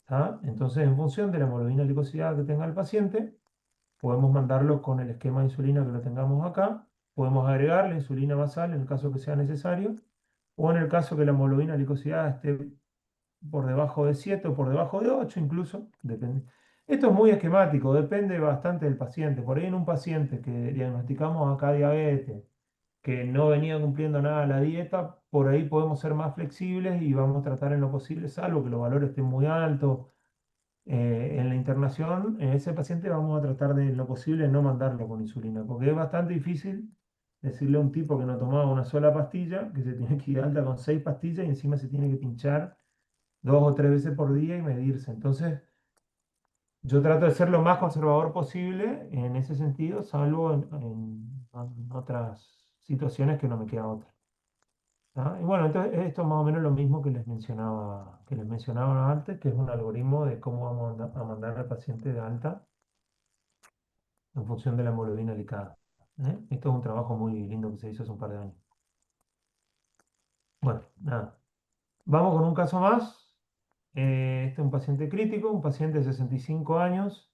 ¿Tá? Entonces, en función de la hemoglobina glicosilada que tenga el paciente, podemos mandarlo con el esquema de insulina que lo tengamos acá, podemos agregar la insulina basal en el caso que sea necesario, o en el caso que la hemoglobina glicosilada esté por debajo de 7 o por debajo de 8 incluso, depende. Esto es muy esquemático, depende bastante del paciente. Por ahí en un paciente que diagnosticamos acá diabetes, que no venía cumpliendo nada la dieta, por ahí podemos ser más flexibles y vamos a tratar en lo posible, salvo que los valores estén muy altos. En la internación, en ese paciente vamos a tratar de en lo posible no mandarlo con insulina, porque es bastante difícil decirle a un tipo que no tomaba una sola pastilla, que se tiene que ir alta con 6 pastillas y encima se tiene que pinchar 2 o 3 veces por día y medirse. Entonces, yo trato de ser lo más conservador posible en ese sentido, salvo en otras situaciones que no me queda otra. ¿Tá? Y bueno, entonces esto es más o menos lo mismo que les mencionaba antes, que es un algoritmo de cómo vamos a mandar al paciente de alta en función de la hemoglobina glicada. Esto es un trabajo muy lindo que se hizo hace un par de años. Bueno, nada. Vamos con un caso más. Este es un paciente crítico, un paciente de 65 años,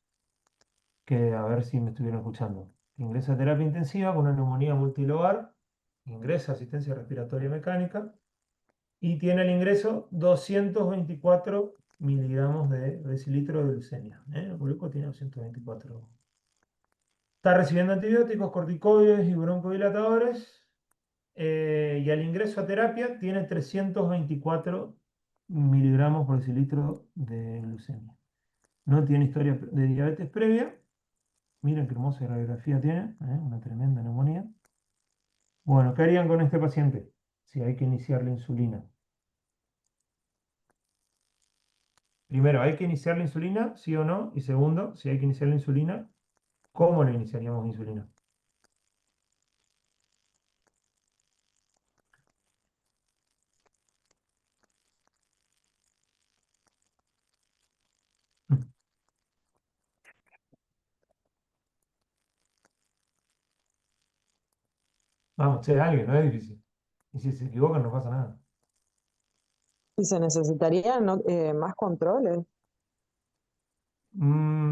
que a ver si me estuvieron escuchando. Ingresa a terapia intensiva con una neumonía multilobar, ingresa a asistencia respiratoria mecánica y tiene el ingreso 224 miligramos de decilitro de glucemia. El gluco tiene 224. Está recibiendo antibióticos, corticoides y broncodilatadores. Y al ingreso a terapia tiene 324 miligramos por decilitro de glucemia. No tiene historia de diabetes previa. Miren qué hermosa radiografía tiene, una tremenda neumonía. Bueno, ¿qué harían con este paciente? Si hay que iniciar la insulina. Primero, ¿hay que iniciar la insulina? ¿Sí o no? Y segundo, si hay que iniciar la insulina, ¿cómo le iniciaríamos la insulina? Vamos, che, alguien, no es difícil. Y si se equivocan, no pasa nada. Y se necesitarían más controles.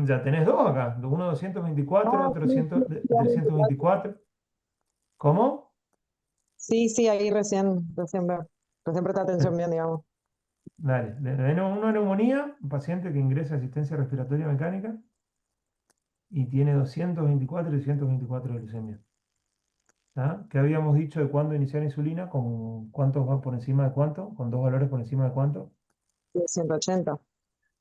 Ya tenés dos acá, uno 224, Ah, otro sí, sí, 324. ¿Cómo? sí, sí, ahí recién veo. Recién presta atención bien, digamos. Dale, una neumonía, un paciente que ingresa a asistencia respiratoria mecánica y tiene 224 y 224 de glucemia. ¿Tá? ¿Qué habíamos dicho de cuándo iniciar insulina? ¿Con cuántos va por encima de cuánto? ¿Con dos valores por encima de cuánto? 180.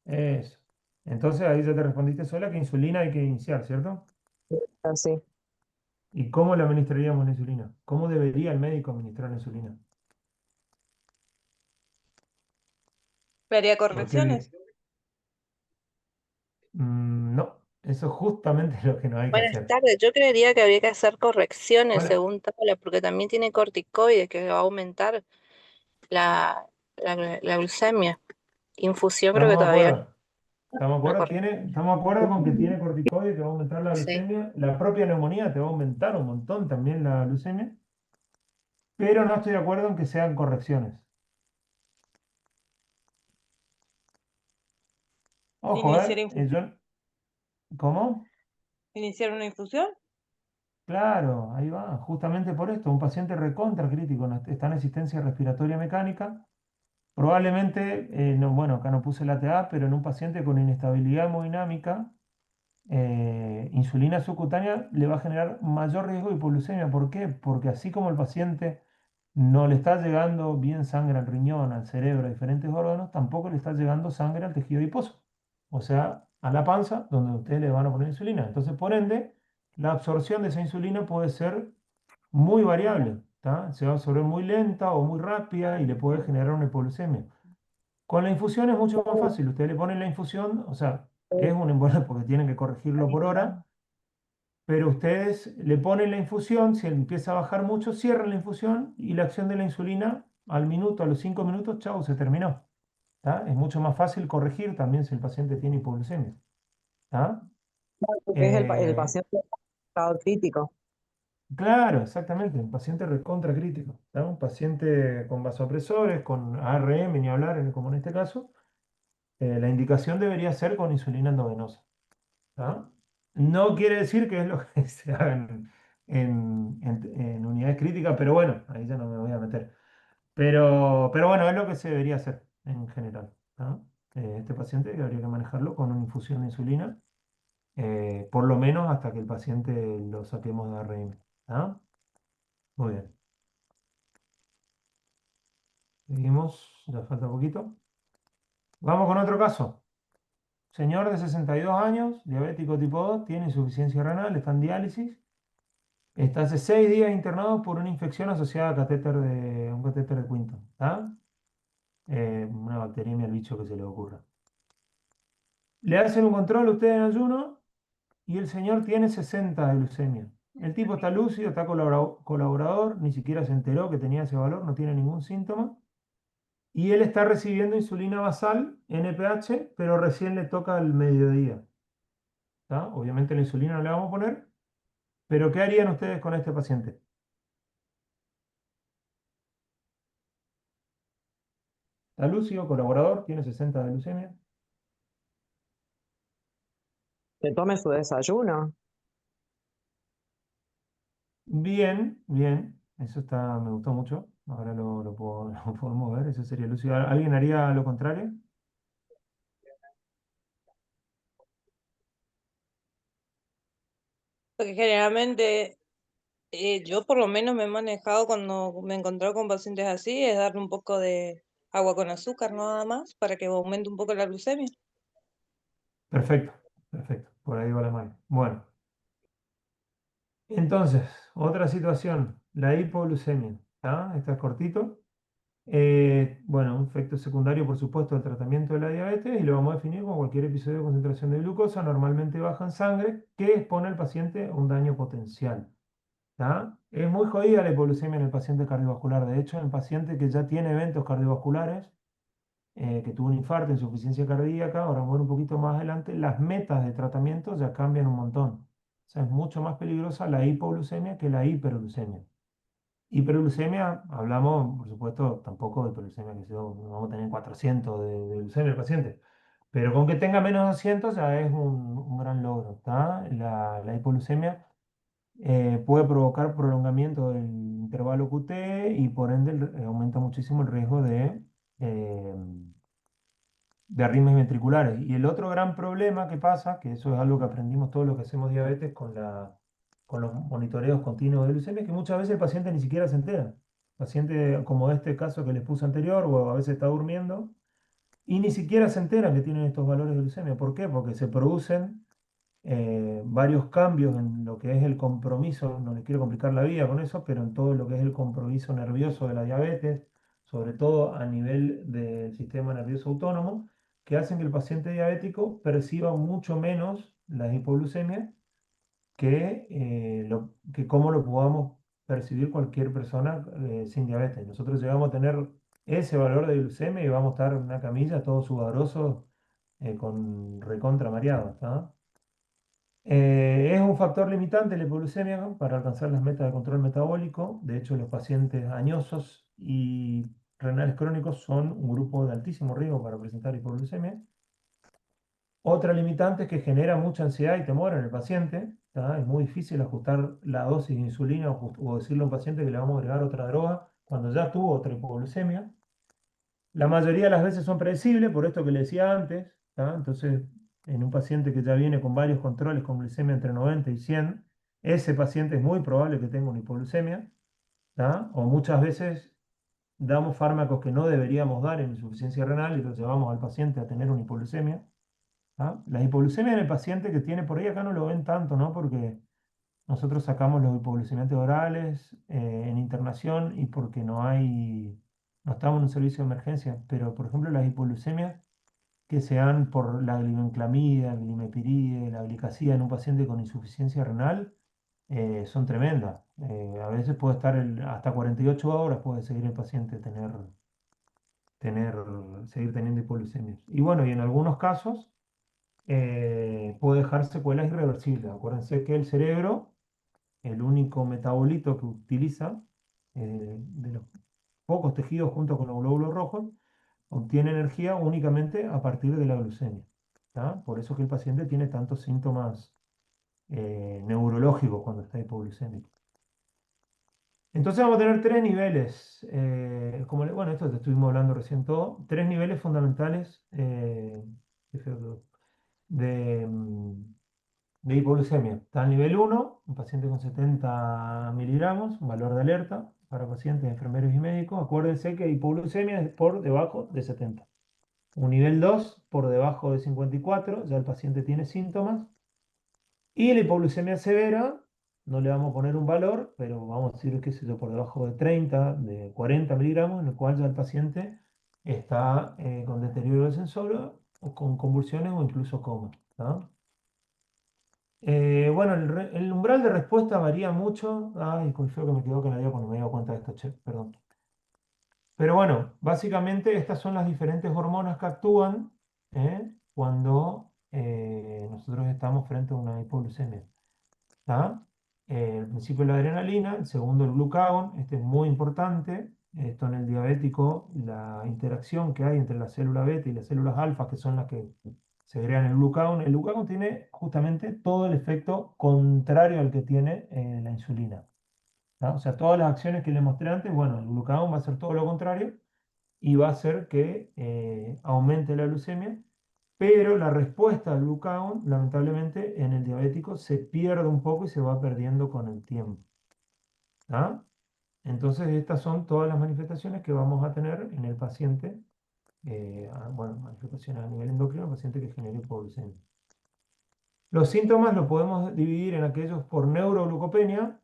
Eso. Entonces ahí ya te respondiste sola que insulina hay que iniciar, ¿cierto? Así. ¿Y cómo le administraríamos la insulina? ¿Cómo debería el médico administrar la insulina? ¿Me haría Porque correcciones? no, eso es justamente lo que no hay que Buenas hacer. tardes, yo creería que habría que hacer correcciones Hola, según tabla, porque también tiene corticoides que va a aumentar la, la glucemia. Infusión creo que ¿estamos de todavía acuerdo? ¿Estamos de no acuerdo? corre. ¿Estamos de acuerdo con que tiene corticoide que va a aumentar la Sí. glucemia? La propia neumonía te va a aumentar un montón también la glucemia, pero no estoy de acuerdo en que sean correcciones. Ojo, ¿Iniciar, ¿cómo? iniciar una infusión? Claro, ahí va, justamente por esto, un paciente recontra crítico, está en asistencia respiratoria mecánica, probablemente, no, bueno, acá no puse la TA, pero en un paciente con inestabilidad hemodinámica, insulina subcutánea le va a generar mayor riesgo de hipoglucemia. ¿Por qué? Porque así como el paciente no le está llegando bien sangre al riñón, al cerebro, a diferentes órganos, tampoco le está llegando sangre al tejido adiposo, o sea, a la panza, donde ustedes le van a poner insulina. Entonces, por ende, la absorción de esa insulina puede ser muy variable, ¿tá? Se va a absorber muy lenta o muy rápida y le puede generar una hipoglucemia. Con la infusión es mucho más fácil. Ustedes le ponen la infusión, o sea, es un embolio porque tienen que corregirlo por hora, pero ustedes le ponen la infusión, si empieza a bajar mucho, cierran la infusión y la acción de la insulina al minuto, a los 5 minutos, chau, se terminó. ¿Tá? Es mucho más fácil corregir también si el paciente tiene hipoglucemia. ¿Tá? Porque es el Eh, paciente en estado crítico. claro, exactamente, un paciente recontra crítico. ¿Tá? Un paciente con vasopresores, con ARM, ni hablar, como en este caso, la indicación debería ser con insulina endovenosa. ¿Tá? No quiere decir que es lo que se haga en unidades críticas, pero bueno, ahí ya no me voy a meter. Pero bueno, es lo que se debería hacer en general. ¿Tá? Este paciente habría que manejarlo con una infusión de insulina, por lo menos hasta que el paciente lo saquemos de ARM. ¿Tá? Muy bien. Seguimos, ya falta poquito. Vamos con otro caso. Señor de 62 años, diabético tipo 2, tiene insuficiencia renal, está en diálisis. Está hace 6 días internado por una infección asociada a un catéter de Quinton. ¿Tá? Una bacteriemia al bicho que se le ocurra. Le hacen un control a usted en ayuno y el señor tiene 60 de glucemia. El tipo está lúcido, está colaborador, ni siquiera se enteró que tenía ese valor, no tiene ningún síntoma. Y él está recibiendo insulina basal, NPH, pero recién le toca al mediodía. ¿Tá? Obviamente la insulina no le vamos a poner, pero ¿qué harían ustedes con este paciente? Está lúcido, colaborador, tiene 60 de glucemia. Que tome su desayuno. Bien, bien. Eso está, me gustó mucho. Ahora lo podemos ver. Eso sería lúcido. ¿Alguien haría lo contrario? Porque generalmente yo por lo menos me he manejado cuando me he encontrado con pacientes así, es darle un poco de agua con azúcar nada más para que aumente un poco la glucemia. Perfecto, perfecto. Por ahí va la mano. Bueno, entonces, otra situación, la hipoglucemia. ¿Tá? Esta es cortito. Bueno, un efecto secundario, por supuesto, del tratamiento de la diabetes y lo vamos a definir como cualquier episodio de concentración de glucosa normalmente baja en sangre que expone al paciente a un daño potencial. ¿Tá? Es muy jodida la hipoglucemia en el paciente cardiovascular. De hecho, en el paciente que ya tiene eventos cardiovasculares, que tuvo un infarto, insuficiencia cardíaca, ahora muere un poquito más adelante, las metas de tratamiento ya cambian un montón. O sea, es mucho más peligrosa la hipoglucemia que la hiperglucemia. Hiperglucemia, hablamos, por supuesto, tampoco de hiperglucemia, que no vamos a tener 400 de glucemia el paciente, pero con que tenga menos de 200 ya es un gran logro, ¿tá? La hipoglucemia puede provocar prolongamiento del intervalo QT y por ende aumenta muchísimo el riesgo eh, de arritmias ventriculares. Y el otro gran problema que pasa, que eso es algo que aprendimos todos los que hacemos diabetes con los monitoreos continuos de glucemia, es que muchas veces el paciente ni siquiera se entera. El paciente, como este caso que les puse anterior, o a veces está durmiendo, y ni siquiera se entera que tienen estos valores de glucemia. ¿Por qué? Porque se producen varios cambios en lo que es el compromiso, no les quiero complicar la vida con eso, pero en todo lo que es el compromiso nervioso de la diabetes, sobre todo a nivel del sistema nervioso autónomo, que hacen que el paciente diabético perciba mucho menos la hipoglucemia que como lo podamos percibir cualquier persona sin diabetes. Nosotros llegamos a tener ese valor de glucemia y vamos a estar en una camilla todos sudorosos con recontra mareados, ¿tá? Es un factor limitante la hipoglucemia para alcanzar las metas de control metabólico. De hecho, los pacientes añosos y renales crónicos son un grupo de altísimo riesgo para presentar hipoglucemia. Otra limitante es que genera mucha ansiedad y temor en el paciente, ¿tá? Es muy difícil ajustar la dosis de insulina o decirle a un paciente que le vamos a agregar otra droga cuando ya tuvo otra hipoglucemia. La mayoría de las veces son predecibles, por esto que le decía antes, ¿tá? Entonces, en un paciente que ya viene con varios controles con glicemia entre 90 y 100, ese paciente es muy probable que tenga una hipoglucemia, ¿tá? O muchas veces damos fármacos que no deberíamos dar en insuficiencia renal y lo llevamos al paciente a tener una hipoglucemia, ¿tá? La hipoglucemia en el paciente que tiene, por ahí acá no lo ven tanto, ¿no? Porque nosotros sacamos los hipoglucemiantes orales en internación y porque no estamos en un servicio de emergencia, pero por ejemplo las hipoglucemias que se dan por la glibenclamida, glimepiride, la glicazida en un paciente con insuficiencia renal son tremendas. A veces puede estar hasta 48 horas puede seguir el paciente tener, seguir teniendo hipoglucemias. Y bueno, y en algunos casos puede dejar secuelas irreversibles. Acuérdense que el cerebro, el único metabolito que utiliza de los pocos tejidos junto con los glóbulos rojos, obtiene energía únicamente a partir de la glucemia, ¿tá? Por eso que el paciente tiene tantos síntomas neurológicos cuando está hipoglucémico. Entonces vamos a tener tres niveles, bueno, esto te estuvimos hablando recién todo, tres niveles fundamentales qué feo de, mm, de hipoglucemia. Está el nivel 1, un paciente con 70 miligramos, un valor de alerta para pacientes, enfermeros y médicos. Acuérdense que hipoglucemia es por debajo de 70. Un nivel 2 por debajo de 54, ya el paciente tiene síntomas. Y la hipoglucemia severa, no le vamos a poner un valor, pero vamos a decir, qué sé yo, por debajo de 30, de 40 miligramos, en el cual ya el paciente está con deterioro del sensor o con convulsiones o incluso coma, ¿tá? Bueno, el umbral de respuesta varía mucho. Ay, con feo que me quedó que no dio cuando me he dado cuenta de esto, che, perdón. Pero bueno, básicamente estas son las diferentes hormonas que actúan cuando nosotros estamos frente a una hipoglucemia, ¿tá? El principio la adrenalina, el segundo el glucagón, este es muy importante. Esto en el diabético, la interacción que hay entre la célula beta y las células alfa, que son las que segregan el glucagón. El glucagón tiene justamente todo el efecto contrario al que tiene la insulina, ¿tá? O sea, todas las acciones que le mostré antes, bueno, el glucagón va a hacer todo lo contrario y va a hacer que aumente la glucemia, pero la respuesta al glucagón, lamentablemente, en el diabético se pierde un poco y se va perdiendo con el tiempo, ¿tá? Entonces, estas son todas las manifestaciones que vamos a tener en el paciente, bueno, manifestaciones a nivel endocrino, paciente que genere hipoglucemia. Los síntomas los podemos dividir en aquellos por neuroglucopenia,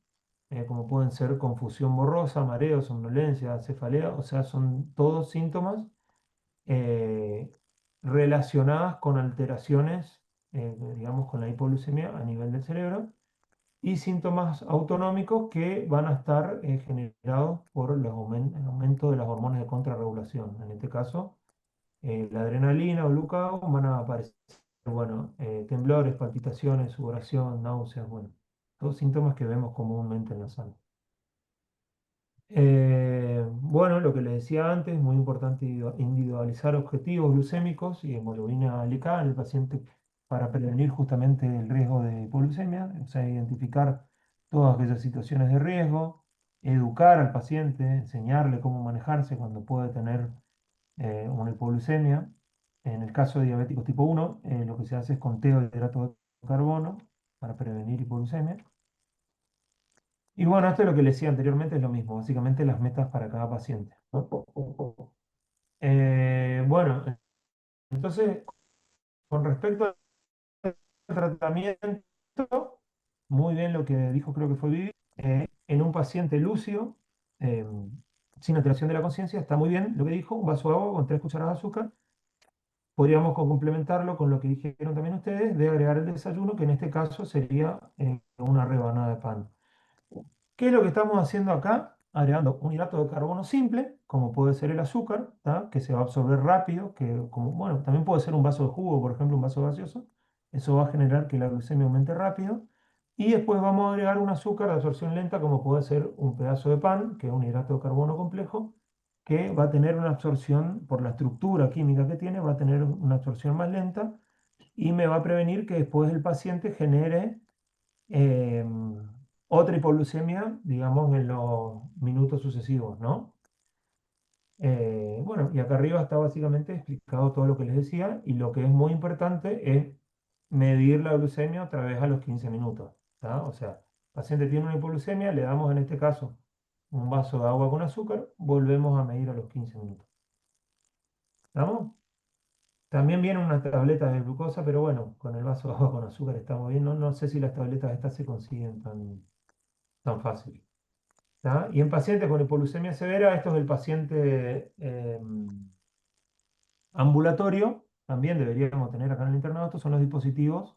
como pueden ser confusión borrosa, mareo, somnolencia, cefalea, o sea, son todos síntomas eh, relacionadas con alteraciones, digamos, con la hipoglucemia a nivel del cerebro y síntomas autonómicos que van a estar generados por el aumento de las hormonas de contrarregulación. En este caso, la adrenalina o glucagón van a aparecer, bueno, temblores, palpitaciones, sudoración, náuseas, bueno, todos síntomas que vemos comúnmente en la sangre. Bueno, lo que les decía antes, muy importante individualizar objetivos glucémicos y hemoglobina glicada en el paciente para prevenir justamente el riesgo de hipoglucemia, o sea, identificar todas aquellas situaciones de riesgo, educar al paciente, enseñarle cómo manejarse cuando puede tener una hipoglucemia. En el caso de diabéticos tipo 1, lo que se hace es conteo de hidratos de carbono para prevenir hipoglucemia. Y bueno, esto es lo que les decía anteriormente, es lo mismo, básicamente las metas para cada paciente, ¿no? Bueno, entonces, con respecto al tratamiento, muy bien lo que dijo, creo que fue Vivi, en un paciente lúcido, eh, sin alteración de la conciencia, está muy bien lo que dijo, un vaso de agua con 3 cucharadas de azúcar. Podríamos complementarlo con lo que dijeron también ustedes, de agregar el desayuno, que en este caso sería una rebanada de pan. ¿Qué es lo que estamos haciendo acá? Agregando un hidrato de carbono simple, como puede ser el azúcar, ¿tá? Que se va a absorber rápido, que como, bueno, también puede ser un vaso de jugo, por ejemplo, un vaso gaseoso. Eso va a generar que la glucemia aumente rápido. Y después vamos a agregar un azúcar de absorción lenta, como puede ser un pedazo de pan, que es un hidrato de carbono complejo, que va a tener una absorción, por la estructura química que tiene, va a tener una absorción más lenta y me va a prevenir que después el paciente genere eh, otra hipoglucemia, digamos, en los minutos sucesivos, ¿no? Bueno, y acá arriba está básicamente explicado todo lo que les decía, y lo que es muy importante es medir la glucemia otra vez a los 15 minutos, ¿tá? O sea, el paciente tiene una hipoglucemia, le damos en este caso un vaso de agua con azúcar, volvemos a medir a los 15 minutos. ¿Estamos? También viene una tableta de glucosa, pero bueno, con el vaso de agua con azúcar estamos bien. No, no sé si las tabletas estas se consiguen tan fácil. ¿Tá? Y en pacientes con hipoglucemia severa, esto es el paciente ambulatorio, también deberíamos tener acá en el internado. Estos son los dispositivos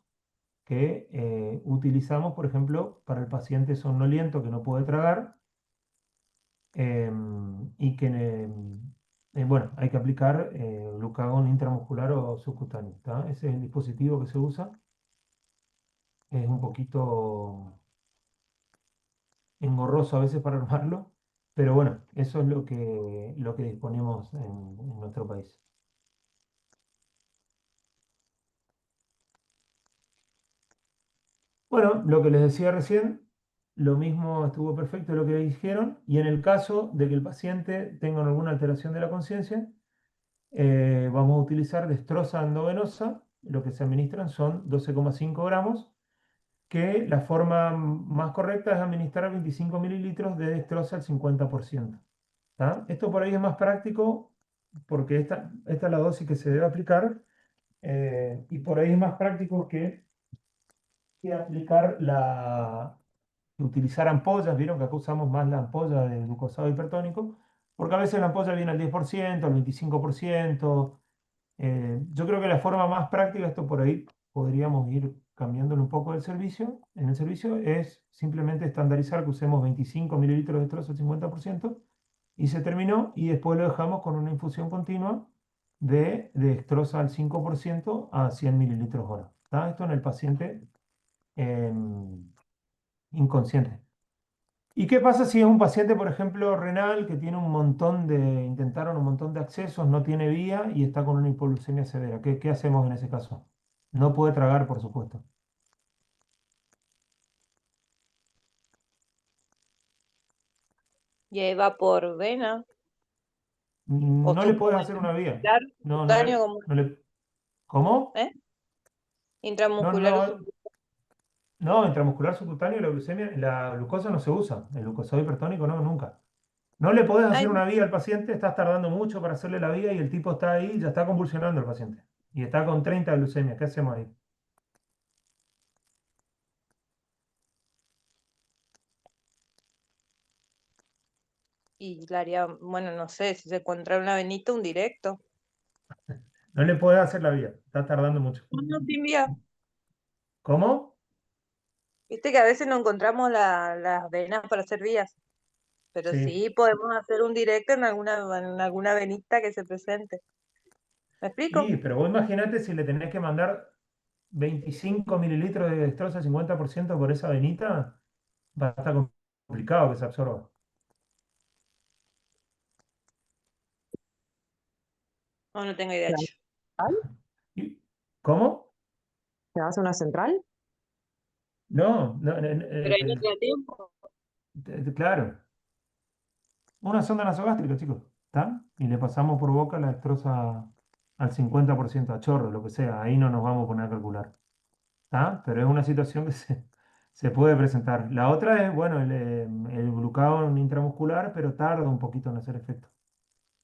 que utilizamos, por ejemplo, para el paciente somnoliento que no puede tragar y que, bueno, hay que aplicar glucagón intramuscular o subcutáneo. ¿Tá? Ese es el dispositivo que se usa. Es un poquito engorroso a veces para armarlo, pero bueno, eso es lo que disponemos en nuestro país. Bueno, lo que les decía recién, lo mismo estuvo perfecto lo que dijeron, y en el caso de que el paciente tenga alguna alteración de la conciencia, vamos a utilizar destroza endovenosa, lo que se administran son 12,5 gramos, que la forma más correcta es administrar 25 mililitros de destroza al 50%. ¿Tá? Esto por ahí es más práctico porque esta es la dosis que se debe aplicar y por ahí es más práctico que aplicar que utilizar ampollas. Vieron que acá usamos más la ampolla de glucosado hipertónico, porque a veces la ampolla viene al 10%, al 25%. Yo creo que la forma más práctica, esto por ahí podríamos ir cambiándolo un poco en el servicio, es simplemente estandarizar que usemos 25 mililitros de estrozo al 50% y se terminó, y después lo dejamos con una infusión continua de dextroza al 5% a 100 mililitros hora. ¿Tá? Esto en el paciente inconsciente. ¿Y qué pasa si es un paciente, por ejemplo, renal, que tiene intentaron un montón de accesos, no tiene vía y está con una hipoglucemia severa? ¿Qué hacemos en ese caso? No puede tragar, por supuesto. Y ahí va por vena, o No le puedes como hacer una vía. intramuscular, No, subcutáneo, como, ¿Cómo? ¿eh? No, Intramuscular o no, no, intramuscular subcutáneo, la glucosa no se usa. El glucosado hipertónico no, nunca. No le podés hacer una vía al paciente, estás tardando mucho para hacerle la vía y el tipo está ahí, ya está convulsionando el paciente. Y está con 30 de glucemia. ¿Qué hacemos ahí? y le haría, bueno, no sé, si se encuentra una venita, un directo. No le puede hacer la vía, está tardando mucho. No, no, sin vía. ¿Cómo? Viste que a veces no encontramos las venas para hacer vías, pero Sí. sí podemos hacer un directo en alguna venita que se presente. ¿Me explico? Pero vos imaginate si le tenés que mandar 25 mililitros de dextrosa 50% por esa venita, va a estar complicado que se absorba. No, no tengo idea. ¿La Che. central? ¿Y- ¿Cómo? ¿Te vas a una central? No, no, Pero ahí no queda tiempo. claro. Una sonda nasogástrica, chicos, ¿está? Y le pasamos por boca la dextrosa al 50% a chorro, lo que sea. Ahí no nos vamos a poner a calcular, ¿está? Pero es una situación que se puede presentar. La otra es, bueno, el glucagón intramuscular, pero tarda un poquito en hacer efecto.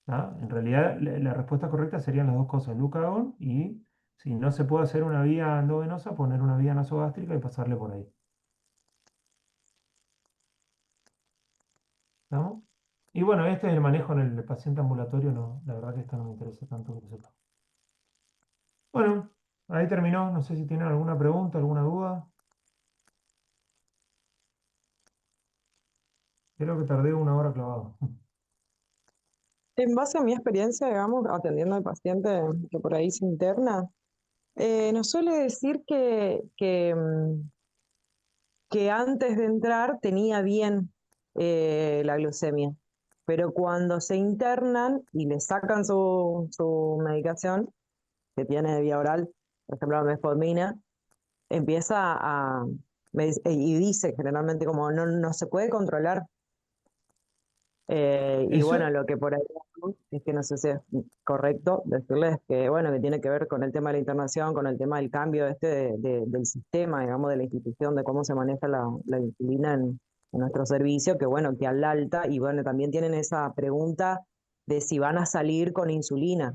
¿Tá? En realidad, la respuesta correcta serían las dos cosas, el glucagón y si no se puede hacer una vía endovenosa, poner una vía nasogástrica y pasarle por ahí. ¿Estamos? Y bueno, este es el manejo en el paciente ambulatorio, no, la verdad que esto no me interesa tanto que lo sepa. Bueno, ahí terminó, no sé si tienen alguna pregunta, alguna duda. Creo que tardé 1 hora clavado. En base a mi experiencia, digamos, atendiendo al paciente que por ahí se interna, nos suele decir que antes de entrar tenía bien la glucemia, pero cuando se internan y le sacan su medicación, que tiene de vía oral, por ejemplo la metformina, empieza y dice generalmente como no se puede controlar. Y bueno, Eso, lo que por ahí es que no sé si es correcto decirles que, bueno, que tiene que ver con el tema de la internación, con el tema del cambio del sistema, digamos, de la institución, de cómo se maneja la insulina en nuestro servicio, que bueno, que al alta, y bueno, también tienen esa pregunta de si van a salir con insulina.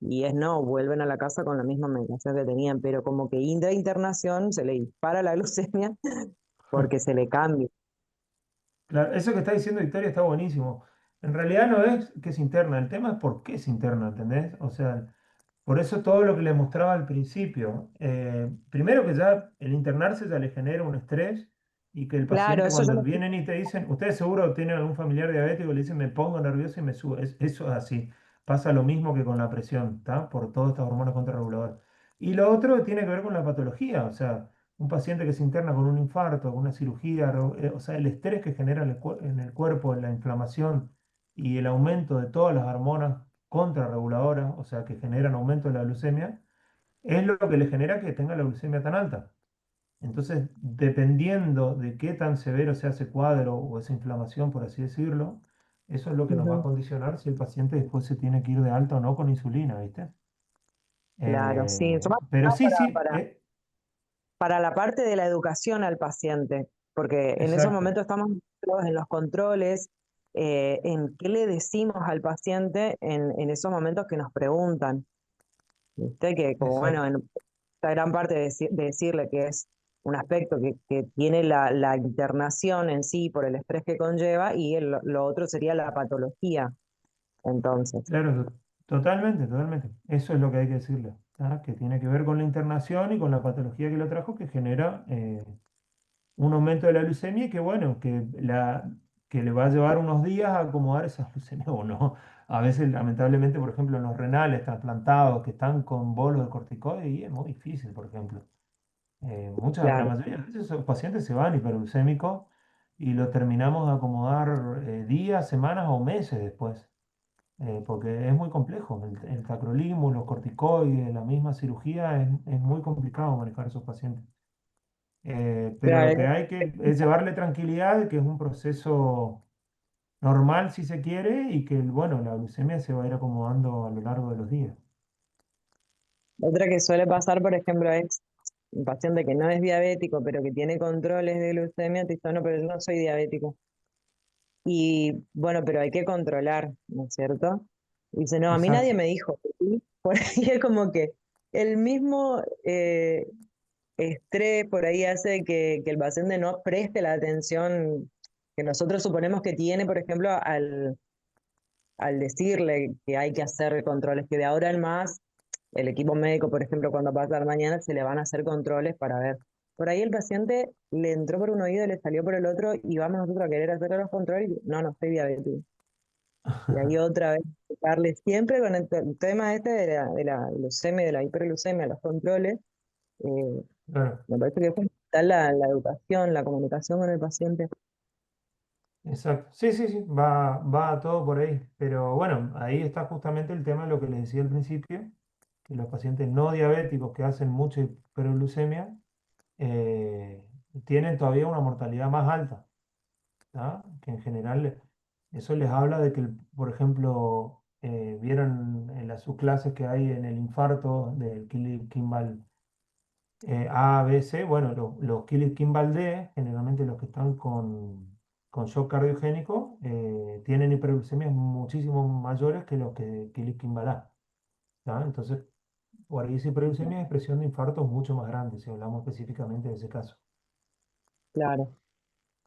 Y es no, vuelven a la casa con la misma medicación que tenían, pero como que internación se le dispara la glucemia porque se le cambia. claro, eso que está diciendo Victoria está buenísimo. En realidad no es que se interna, el tema es por qué se interna, ¿entendés? O sea, por eso todo lo que les mostraba al principio, primero que ya el internarse ya le genera un estrés y que el Claro, paciente eso yo cuando lo... vienen y te dicen, ustedes seguro tienen algún familiar diabético y le dicen me pongo nervioso y me sube, eso es así, pasa lo mismo que con la presión, ¿está? Por todas estas hormonas contrarreguladoras. Y lo otro tiene que ver con la patología, o sea, un paciente que se interna con un infarto, con una cirugía, o sea, el estrés que genera en el cuerpo, la inflamación y el aumento de todas las hormonas contrarreguladoras, o sea, que generan aumento de la glucemia, es lo que le genera que tenga la glucemia tan alta. Entonces, dependiendo de qué tan severo sea ese cuadro o esa inflamación, por así decirlo, eso es lo que nos va a Ujú, condicionar si el paciente después se tiene que ir de alta o no con insulina, ¿viste? claro, sí. Eso más que Pero nada sí, sí, para la parte de la educación al paciente, porque en esos exacto. momentos estamos todos en los controles, en qué le decimos al paciente en esos momentos que nos preguntan. ¿Viste? Que como bueno, Exacto. en esta gran parte de decirle que es un aspecto que tiene la internación en sí por el estrés que conlleva y lo otro sería la patología. Entonces, Claro, totalmente, totalmente. Eso es lo que hay que decirle, ¿tá? Que tiene que ver con la internación y con la patología que lo trajo, que genera un aumento de la glucemia y que bueno, que le va a llevar unos días a acomodar esa glucemia o no. A veces, lamentablemente, por ejemplo, en los renales trasplantados que están con bolos de corticoides, y es muy difícil, por ejemplo. La claro, mayoría de veces esos pacientes se van hiperglucémicos y los terminamos de acomodar días, semanas o meses después, porque es muy complejo. El tacrolimus, los corticoides, la misma cirugía, es muy complicado manejar esos pacientes. Pero lo que claro. hay que es llevarle tranquilidad de que es un proceso normal si se quiere y que, bueno, la glucemia se va a ir acomodando a lo largo de los días. Otra que suele pasar, por ejemplo, es un paciente que no es diabético, pero que tiene controles de glucemia, te dice, no, pero yo no soy diabético. Y bueno, pero hay que controlar, ¿no es cierto? Y dice, no, a mí nadie Exacto. me dijo. ¿Sí? Por ahí es como que el mismo estrés por ahí hace que el paciente no preste la atención que nosotros suponemos que tiene, por ejemplo, al decirle que hay que hacer controles, que de ahora en más, el equipo médico, por ejemplo, cuando pasa al mañana, se le van a hacer controles para ver. Por ahí el paciente le entró por un oído y le salió por el otro, y vamos nosotros a querer hacer los controles, y no, no soy diabético. Y ahí otra vez, darle siempre con el tema este de la glucemia, de la hiperglucemia, los controles, eh, Claro, me parece que es fundamental la educación, la comunicación con el paciente. exacto. Sí, sí, sí, va todo por ahí. Pero bueno, ahí está justamente el tema de lo que les decía al principio, que los pacientes no diabéticos que hacen mucha hiperglucemia eh, tienen todavía una mortalidad más alta. ¿Ah? Que en general eso les habla de que, por ejemplo, vieron en las subclases que hay en el infarto del Kimball A, B, C, bueno, los Kimball D, generalmente los que están con shock cardiogénico, tienen hiperglucemias muchísimo mayores que los que Kimball A. ¿Ah? Entonces, por ahí esa hiperglucemia es expresión de infartos mucho más grande, si hablamos específicamente de ese caso. Claro.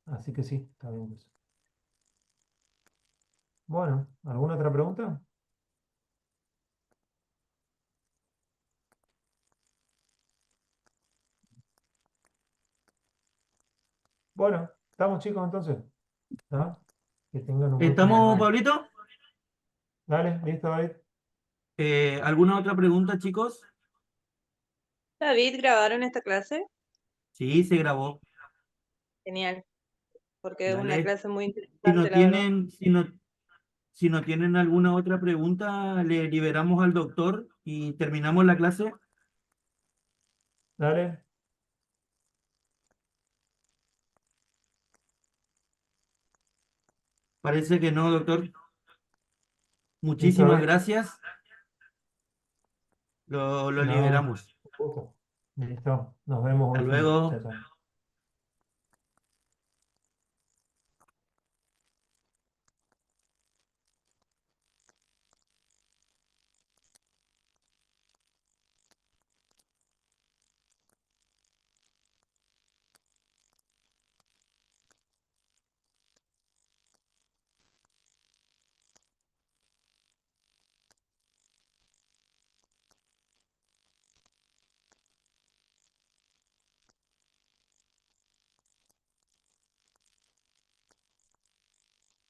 Así que sí, está bien eso. Bueno, ¿alguna otra pregunta? Bueno, estamos chicos entonces. ¿Ah? Que tengan un buen fin de ¿Estamos, semana. Pablito? Dale, listo, David. ¿Alguna otra pregunta, chicos? David, ¿grabaron esta clase? Sí, se grabó. Genial, porque es una Dale. clase muy Si no interesante, la verdad. tienen, si no tienen alguna otra pregunta, le liberamos al doctor y terminamos la clase. Dale. Parece que no, doctor. Listo, Muchísimas David. gracias. Lo No, liberamos. un gusto. Listo. Nos vemos, Hasta buen fin de. Chao, luego. chao.